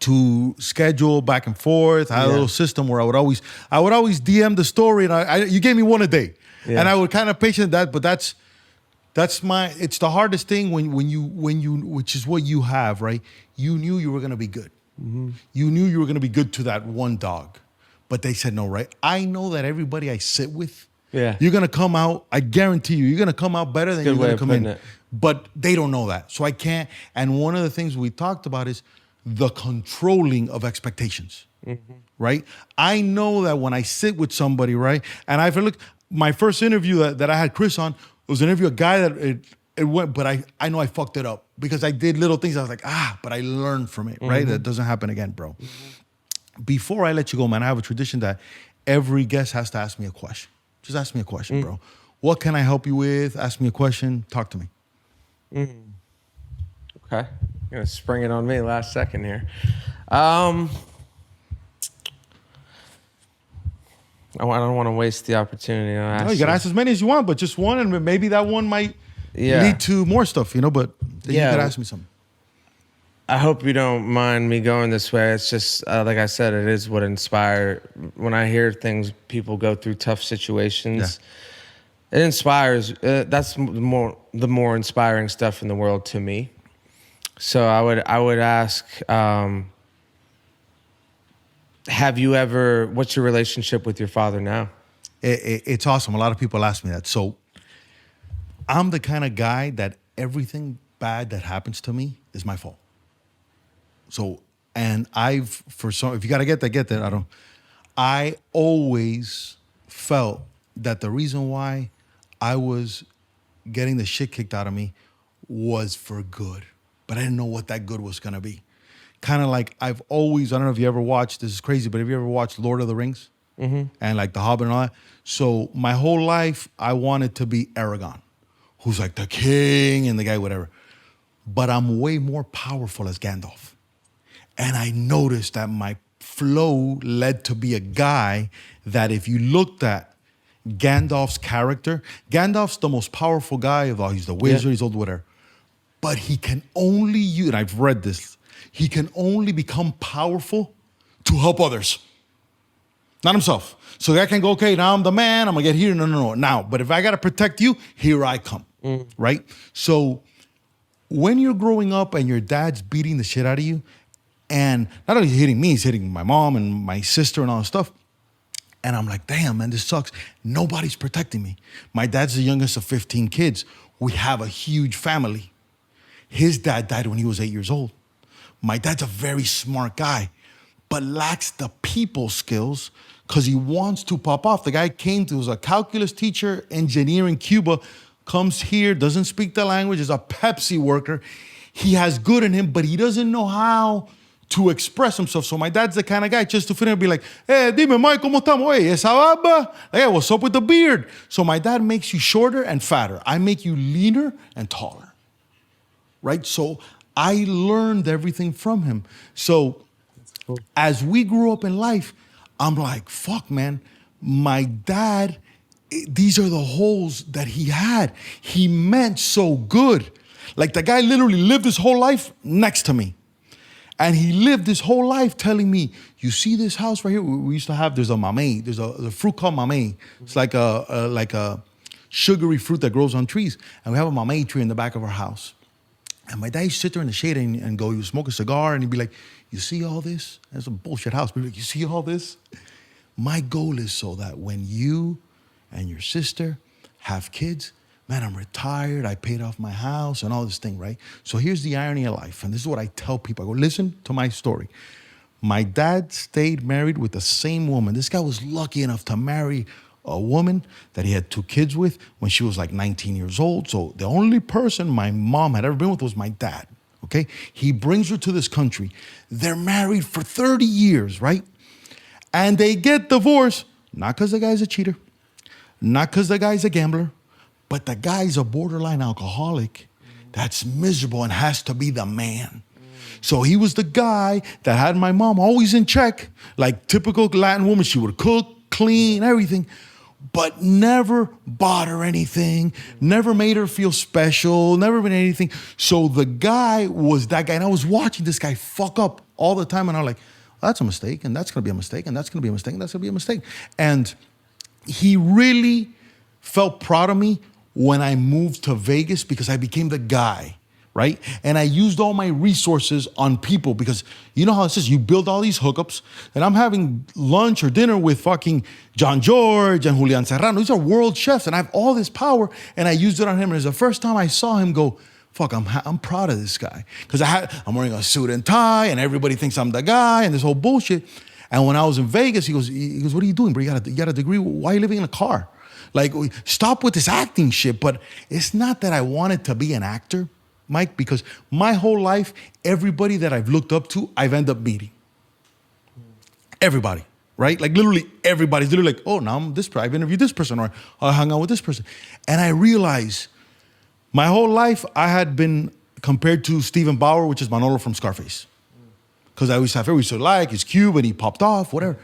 to schedule back and forth. I had a little system where I would always DM the story, and you gave me one a day, and I would kind of patient that, but that's it's the hardest thing when you which is what you have, right? You knew you were gonna be good. You knew you were gonna be good to that one dog, but they said no, right? I know that everybody I sit with, you're gonna come out. I guarantee you're gonna come out better than you're gonna come in. But they don't know that, so I can't. And one of the things we talked about is the controlling of expectations, right? I know that when I sit with somebody, right, and I feel like my first interview that I had Chris on. It was an interview, a guy that it went, but I know I fucked it up because I did little things. I was like, but I learned from it, right? That doesn't happen again, bro. Before I let you go, man, I have a tradition that every guest has to ask me a question. Just ask me a question, bro. What can I help you with? Ask me a question. Talk to me. Okay. You're going to spring it on me last second here. I don't want to waste the opportunity. No, you can ask as many as you want, but just one, and maybe that one might lead to more stuff, but then you could ask me something. I hope you don't mind me going this way. It's just, like I said, it is what inspires. When I hear people go through tough situations, it inspires. That's the more inspiring stuff in the world to me. So I would ask, what's your relationship with your father now? It's awesome. A lot of people ask me that. So I'm the kind of guy that everything bad that happens to me is my fault. So, and if you got to get that, I always felt that the reason why I was getting the shit kicked out of me was for good, but I didn't know what that good was going to be. Kind of like I don't know if you ever watched, this is crazy, but have you ever watched Lord of the Rings? And like The Hobbit and all that? So my whole life, I wanted to be Aragorn, who's like the king and the guy, whatever. But I'm way more powerful as Gandalf. And I noticed that my flow led to be a guy that if you looked at Gandalf's character, Gandalf's the most powerful guy of all. He's the wizard, he's old, whatever. But he can only use, and I've read this, he can only become powerful to help others, not himself. So I can go, okay, now I'm the man, I'm gonna get here. No. Now, but if I gotta protect you, here I come, right? So when you're growing up and your dad's beating the shit out of you, and not only hitting me, he's hitting my mom and my sister and all that stuff. And I'm like, damn, man, this sucks. Nobody's protecting me. My dad's the youngest of 15 kids. We have a huge family. His dad died when he was 8 years old. My dad's a very smart guy, but lacks the people skills because he wants to pop off. The guy was a calculus teacher, engineer in Cuba, comes here, doesn't speak the language, is a Pepsi worker. He has good in him, but he doesn't know how to express himself. So my dad's the kind of guy just to fit in and be like, hey, dime, Mike, ¿cómo estamos? Hey, esa barba? Hey, what's up with the beard? So my dad makes you shorter and fatter. I make you leaner and taller, right? So I learned everything from him. So as we grew up in life, I'm like, fuck, man, my dad, these are the holes that he had. He meant so good. Like the guy literally lived his whole life next to me. And he lived his whole life telling me, you see this house right here? We used to have, there's a mamey. There's a fruit called mamey. It's like a sugary fruit that grows on trees. And we have a mamey tree in the back of our house. And my dad used to sit there in the shade and go, you smoke a cigar, and he'd be like, you see all this? That's a bullshit house. But he'd be like, you see all this? My goal is so that when you and your sister have kids. Man, I'm retired. I paid off my house and all this thing, right? So here's the irony of life. And this is what I tell people. I go, listen to my story. My dad stayed married with the same woman. This guy was lucky enough to marry a woman that he had 2 kids with when she was like 19 years old. So the only person my mom had ever been with was my dad, okay? He brings her to this country. They're married for 30 years, right? And they get divorced, not because the guy's a cheater, not because the guy's a gambler, but the guy's a borderline alcoholic that's miserable and has to be the man. So he was the guy that had my mom always in check, like typical Latin woman. She would cook, clean, everything, but never bought her anything, never made her feel special, never been anything. So the guy was that guy. And I was watching this guy fuck up all the time. And I'm like, that's a mistake, and that's going to be a mistake, and that's going to be a mistake, and that's going to be a mistake. And he really felt proud of me when I moved to Vegas because I became the guy, right? And I used all my resources on people because you know how it says you build all these hookups, and I'm having lunch or dinner with fucking John George and Julian Serrano. These are world chefs, and I have all this power, and I used it on him. And it's the first time I saw him go, fuck, I'm proud of this guy. Because I'm wearing a suit and tie, and everybody thinks I'm the guy, and this whole bullshit. And when I was in Vegas, he goes, what are you doing, bro? You got a degree? Why are you living in a car? Like, stop with this acting shit. But it's not that I wanted to be an actor, Mike, because my whole life, everybody that I've looked up to, I've ended up meeting. Everybody, right? Like literally everybody's literally like, oh, now I'm this person. I've interviewed this person, or I hung out with this person. And I realized my whole life I had been compared to Stephen Bauer, which is Manolo from Scarface. Because I always have everybody to like, he's Cuban, he popped off, whatever.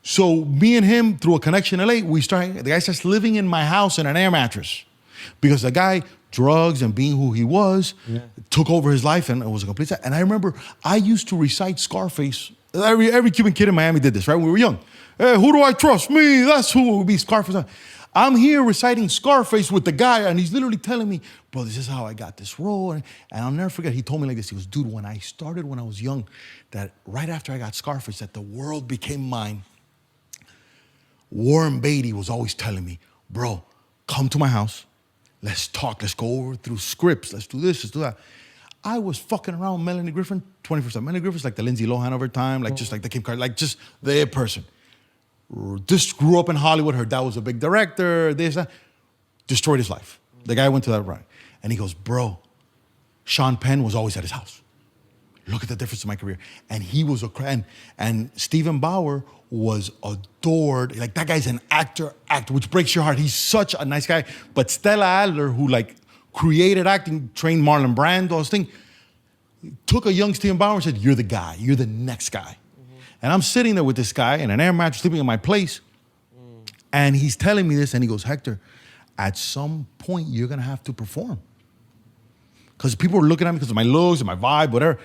So me and him, through a connection in LA, the guy starts living in my house in an air mattress. Because the guy, drugs and being who he was, took over his life, and it was a complete set. And I remember I used to recite Scarface. Every Cuban kid in Miami did this, right? When we were young. Hey, who do I trust? Me, that's who would be Scarface. I'm here reciting Scarface with the guy, and he's literally telling me, bro, this is how I got this role. And I'll never forget, he told me like this. He goes, dude, when I started when I was young, that right after I got Scarface, that the world became mine. Warren Beatty was always telling me, bro, come to my house. Let's talk. Let's go over through scripts. Let's do this. Let's do that. I was fucking around with Melanie Griffin 24/7. Melanie Griffin's like the Lindsay Lohan of her time, like just like the Kim Kardashian, like just the person. Just grew up in Hollywood. Her dad was a big director. This, that. Destroyed his life. The guy went to that ride. And he goes, bro, Sean Penn was always at his house. Look at the difference in my career. And he was and Stephen Bauer was adored. Like, that guy's an actor, which breaks your heart. He's such a nice guy. But Stella Adler, who like created acting, trained Marlon Brando, those things, took a young Stephen Bauer and said, you're the guy. You're the next guy. And I'm sitting there with this guy in an air mattress, sleeping in my place. And he's telling me this, and he goes, Hector, at some point, you're going to have to perform. Because people were looking at me because of my looks and my vibe, whatever.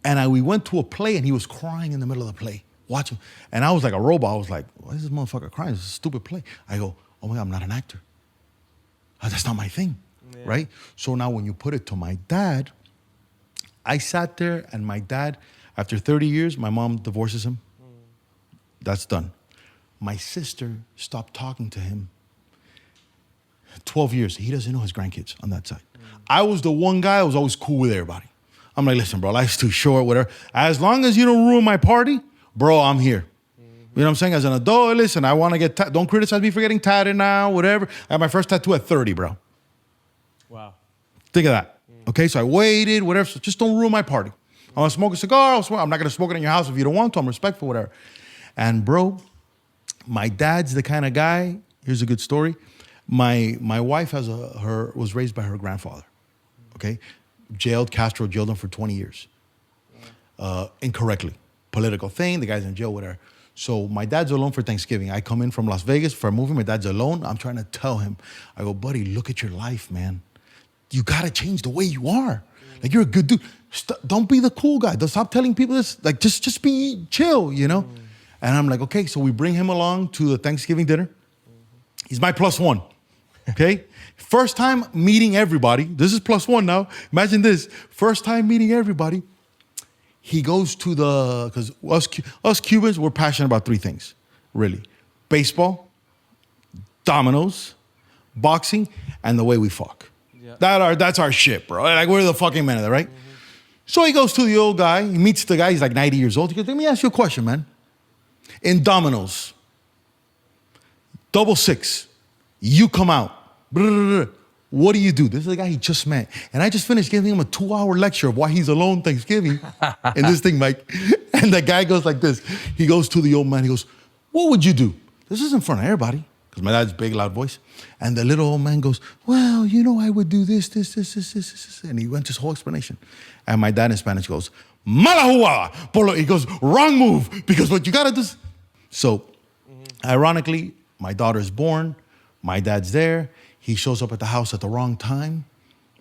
And we went to a play, and he was crying in the middle of the play, watching. And I was like a robot. I was like, why is this motherfucker crying? This is a stupid play. I go, oh my God, I'm not an actor. That's not my thing, right? So now when you put it to my dad, I sat there, and my dad, after 30 years, my mom divorces him. That's done. My sister stopped talking to him. 12 years. He doesn't know his grandkids on that side. I was the one guy who was always cool with everybody. I'm like, listen, bro, life's too short, whatever. As long as you don't ruin my party, bro, I'm here. You know what I'm saying? As an adult, listen, I want to get don't criticize me for getting tatted now, whatever. I got my first tattoo at 30, bro. Wow. Think of that. Okay, so I waited, whatever. So just don't ruin my party. I want to smoke a cigar. I'm not going to smoke it in your house if you don't want to. I'm respectful, whatever. And bro, my dad's the kind of guy. Here's a good story. My wife was raised by her grandfather. Okay, Castro jailed him for 20 years. Incorrectly, political thing. The guy's in jail, whatever. So my dad's alone for Thanksgiving. I come in from Las Vegas for a movie. My dad's alone. I'm trying to tell him. I go, buddy, look at your life, man. You gotta change the way you are. Like, you're a good dude. Don't be the cool guy. Don't stop telling people this. Like, just be chill, you know? And I'm like, okay. So we bring him along to the Thanksgiving dinner. He's my +1, okay? First time meeting everybody. This is +1 now. Imagine this. First time meeting everybody. He goes to because us Cubans, we're passionate about 3 things, really. Baseball, dominoes, boxing, and the way we fuck. That's our shit, bro. Like, we're the fucking men of that, right? So he goes to the old guy. He meets the guy. He's like 90 years old. He goes, let me ask you a question, man. In dominoes, double six, you come out. What do you do? This is the guy he just met. And I just finished giving him a 2-hour lecture of why he's alone Thanksgiving. And this thing, Mike. And the guy goes like this. He goes to the old man. He goes, what would you do? This is in front of everybody. Because my dad's big, loud voice. And the little old man goes, well, you know, I would do this. And he went his whole explanation. And my dad in Spanish goes, mala jugada. Polo. He goes, wrong move. Because what you got to do is... So, ironically, my daughter's born. My dad's there. He shows up at the house at the wrong time.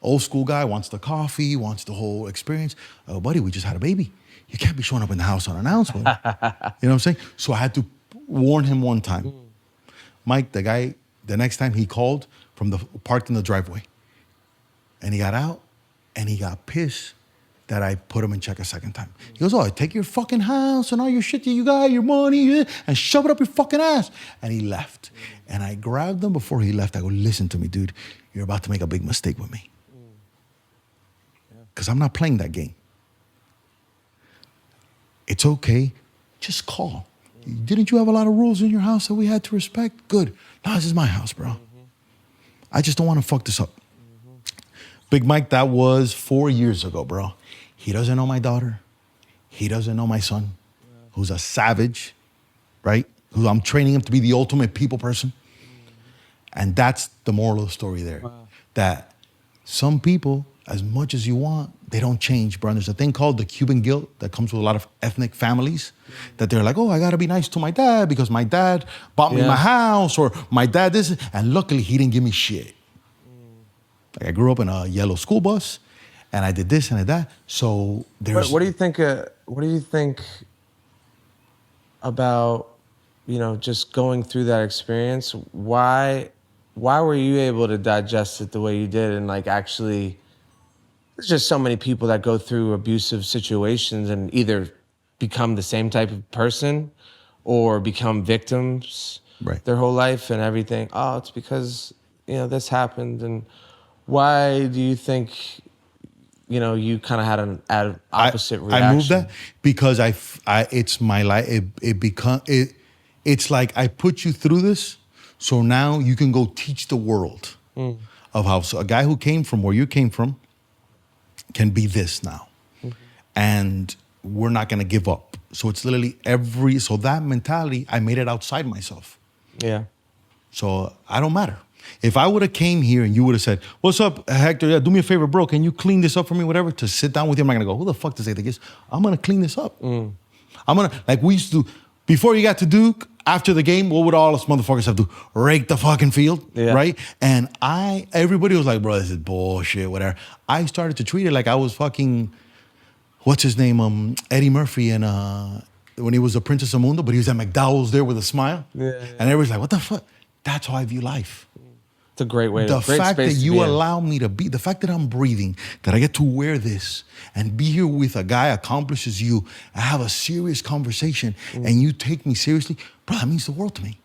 Old school guy, wants the coffee, wants the whole experience. Oh, buddy, we just had a baby. You can't be showing up in the house unannounced. You know what I'm saying? So I had to warn him one time. Mike, the guy, the next time he called from the parked in the driveway. And he got out and he got pissed that I put him in check a second time. He goes, oh, take your fucking house and all your shit that you got, your money, and shove it up your fucking ass. And he left. And I grabbed him before he left. I go, listen to me, dude. You're about to make a big mistake with me. Because I'm not playing that game. It's okay. Just call. Didn't you have a lot of rules in your house that we had to respect? Good. No, this is my house, bro. I just don't want to fuck this up. Big Mike, that was 4 years ago, bro. He doesn't know my daughter. He doesn't know my son, who's a savage, right? Who I'm training him to be the ultimate people person. And that's the moral of the story there. Wow. That some people, as much as you want, they don't change, bro. And there's a thing called the Cuban guilt that comes with a lot of ethnic families that they're like, oh, I got to be nice to my dad because my dad bought me my house or my dad this. And luckily, he didn't give me shit. Like I grew up in a yellow school bus and I did this and I did that. So there's... What do you think about, you know, just going through that experience? Why were you able to digest it the way you did and like actually... There's just so many people that go through abusive situations and either become the same type of person or become victims their whole life and everything. Oh, it's because, you know, this happened. And why do you think, you know, you kind of had an opposite reaction? I moved that because it's my life. It's like I put you through this, so now you can go teach the world of how a guy who came from where you came from can be this now. And we're not gonna give up. So it's literally so that mentality, I made it outside myself. Yeah. So I don't matter. If I would have came here and you would have said, what's up, Hector? Yeah, do me a favor, bro. Can you clean this up for me, whatever? To sit down with you, I'm not gonna go, who the fuck does they think is? I'm gonna clean this up. I'm gonna, like we used to, before you got to Duke, after the game, what would all us motherfuckers have to do? Rake the fucking field, right? And everybody was like, bro, this is bullshit, whatever. I started to treat it like I was fucking, what's his name? Eddie Murphy and when he was a Princess Amundo, but he was at McDowell's there with a smile. And everybody's like, what the fuck? That's how I view life. It's a great way to The fact that you allow me to be, the fact that I'm breathing, that I get to wear this and be here with a guy accomplishes you, I have a serious conversation and you take me seriously, bro, that means the world to me.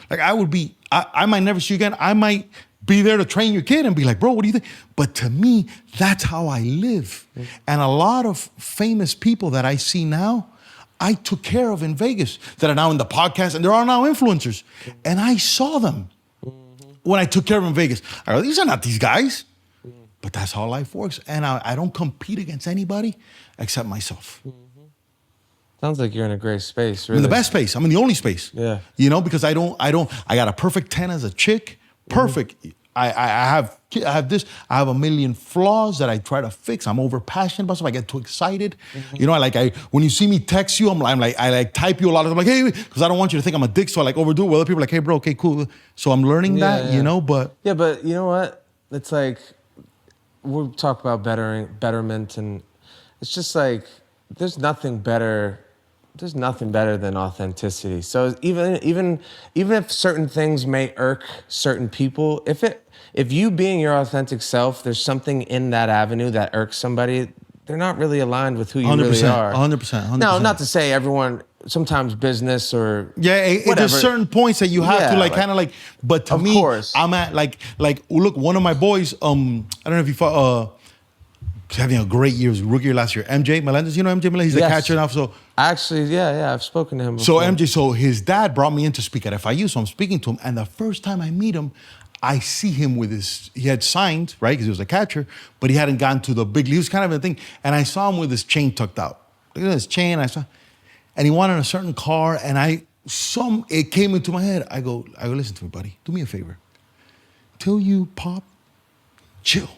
Like I might never see you again. I might be there to train your kid and be like, bro, what do you think? But to me, that's how I live. And a lot of famous people that I see now, I took care of in Vegas that are now in the podcast and there are now influencers. And I saw them. When I took care of him in Vegas, I go, these are not these guys. But that's how life works. And I don't compete against anybody except myself. Sounds like you're in a great space, really. I'm in the best space. I'm in the only space. Yeah. You know, because I got a perfect 10 as a chick. Perfect. I have this. I have a million flaws that I try to fix. I'm over passionate about stuff. I get too excited. You know, when you see me text you, I type you a lot of. I'm like, hey, because I don't want you to think I'm a dick. So I like overdo it. Well, other people are like, hey, bro, okay, cool. So I'm learning that, you know. But yeah, but you know what? It's like we'll talk about betterment, and it's just like there's nothing better than authenticity. So even if certain things may irk certain people, if you being your authentic self, there's something in that avenue that irks somebody, they're not really aligned with who you really are. 100%. Now, not to say everyone sometimes business or Yeah, whatever. there's certain points that you have to Yeah, like kind of like. But to Of me, course. I'm at like look, one of my boys. I don't know if you having a great year, was rookie year last year. MJ Melendez, you know MJ Melendez. He's a Yes. catcher now. So Actually, yeah, I've spoken to him so before. MJ, so his dad brought me in to speak at FIU. So I'm speaking to him, and the first time I meet him, I see him with his. He had signed right because he was a catcher, but he hadn't gotten to the big league. He was kind of a thing, and I saw him with his chain tucked out. Look at his chain. I saw, and he wanted a certain car, and it came into my head. I go, listen to me, buddy. Do me a favor. Till you pop, chill.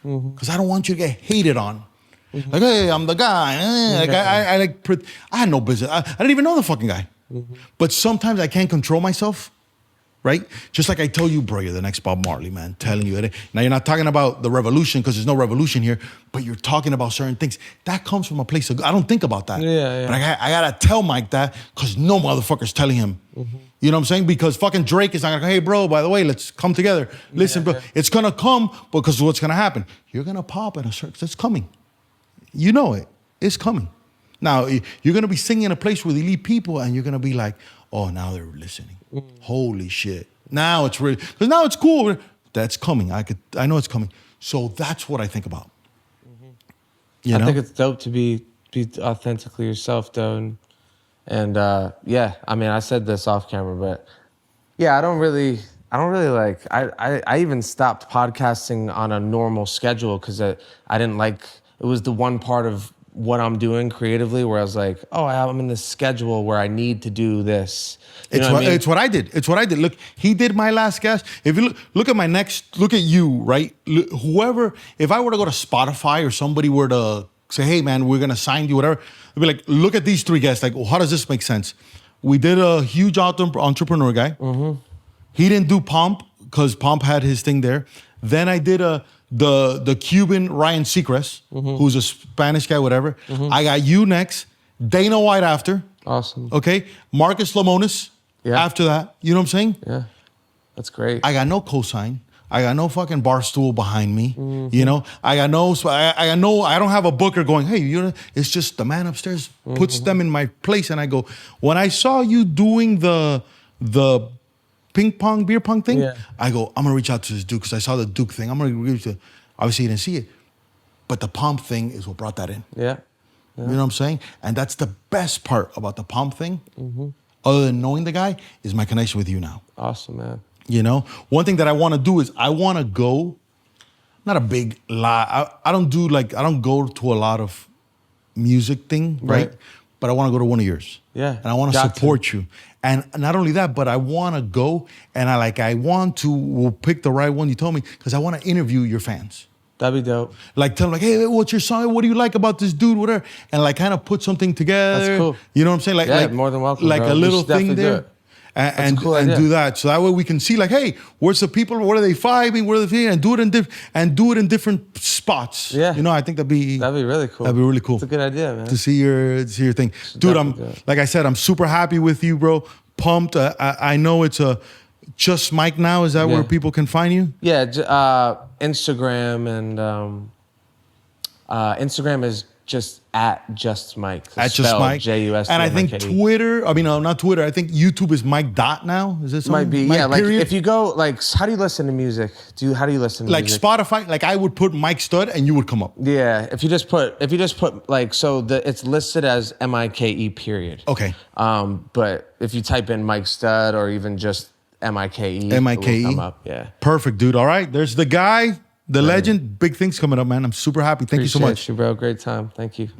Because I don't want you to get hated on. Like, hey, I'm the guy. I had no business. I didn't even know the fucking guy. But sometimes I can't control myself, right? Just like I told you, bro, you're the next Bob Marley, man. Telling you. Now, you're not talking about the revolution because there's no revolution here, but you're talking about certain things. That comes from a place of, I don't think about that. Yeah. But I got to tell Mike that because no motherfucker's telling him. You know what I'm saying? Because fucking Drake is not gonna go, hey, bro, by the way, let's come together. Listen, bro, it's gonna come because what's gonna happen? You're gonna pop in a certain, it's coming. You know it. It's coming. Now, you're gonna be singing in a place with elite people and you're gonna be like, oh, now they're listening. Holy shit. Now it's really, because now it's cool. That's coming. I know it's coming. So that's what I think about. You know? I think it's dope to be authentically yourself, though. And yeah, I mean, I said this off camera, but yeah, I don't really like, I even stopped podcasting on a normal schedule because I didn't like, it was the one part of what I'm doing creatively where I was like, oh, I'm in this schedule where I need to do this. You know what I mean? It's what I did. It's what I did. Look, he did my last guest. If you look at my next, look at you, right? Whoever, if I were to go to Spotify or somebody were to say, hey man, we're gonna sign you, whatever, they'd be like, look at these three guests. Like, well, how does this make sense? We did a huge entrepreneur guy. He didn't do Pomp because Pomp had his thing there. Then I did the Cuban Ryan Seacrest, who's a Spanish guy, whatever. I got you next. Dana White after. Awesome. Okay. Marcus Lemonis after that. You know what I'm saying? Yeah. That's great. I got no cosign. I got no fucking bar stool behind me. You know, I got no, I don't have a booker going, hey, you know, it's just the man upstairs puts them in my place. And I go, when I saw you doing the ping pong, beer pong thing, I go, I'm gonna reach out to this dude because I saw the Duke thing. I'm gonna reach to, obviously you didn't see it, but the Pomp thing is what brought that in. Yeah. You know what I'm saying? And that's the best part about the Pomp thing, other than knowing the guy, is my connection with you now. Awesome, man. You know, one thing that I want to do is I want to go, not a big lot. I don't go to a lot of music thing, right? But I want to go to one of yours. Yeah. And I want to support you. And not only that, but I want to go and we'll pick the right one you told me because I want to interview your fans. That'd be dope. Like tell them like, hey, what's your song? What do you like about this dude? Whatever. And like kind of put something together. That's cool. You know what I'm saying? Like more than welcome, like bro. a We little should thing definitely there. do it. And a cool idea. do that. So that way we can see like, hey, where's the people? What are they vibing? What are they feeling? And do it in different spots. Yeah. You know, I think that'd be really cool. That'd be really cool. It's a good idea, man. To see your thing. Dude, like I said, I'm super happy with you, bro. Pumped. I know it's Just Mike now. Is that where people can find you? Yeah, Instagram and Instagram is just at Just Mike. At Just Mike. Just. And I think Twitter, not Twitter. I think YouTube is Mike Dot now. Is this might be? Mike Yeah, like period? if you go like, how do you listen to music? How do you listen to like music? Spotify? Like I would put Mike Stud and you would come up. Yeah, if you just put like, so it's listed as MIKE period. Okay. But if you type in Mike Stud or even just MIKE, it will come up. Yeah. Perfect, dude. All right, there's the guy, the legend. Big things coming up, man. I'm super happy. Thank you so much. Appreciate you, bro. Great time. Thank you.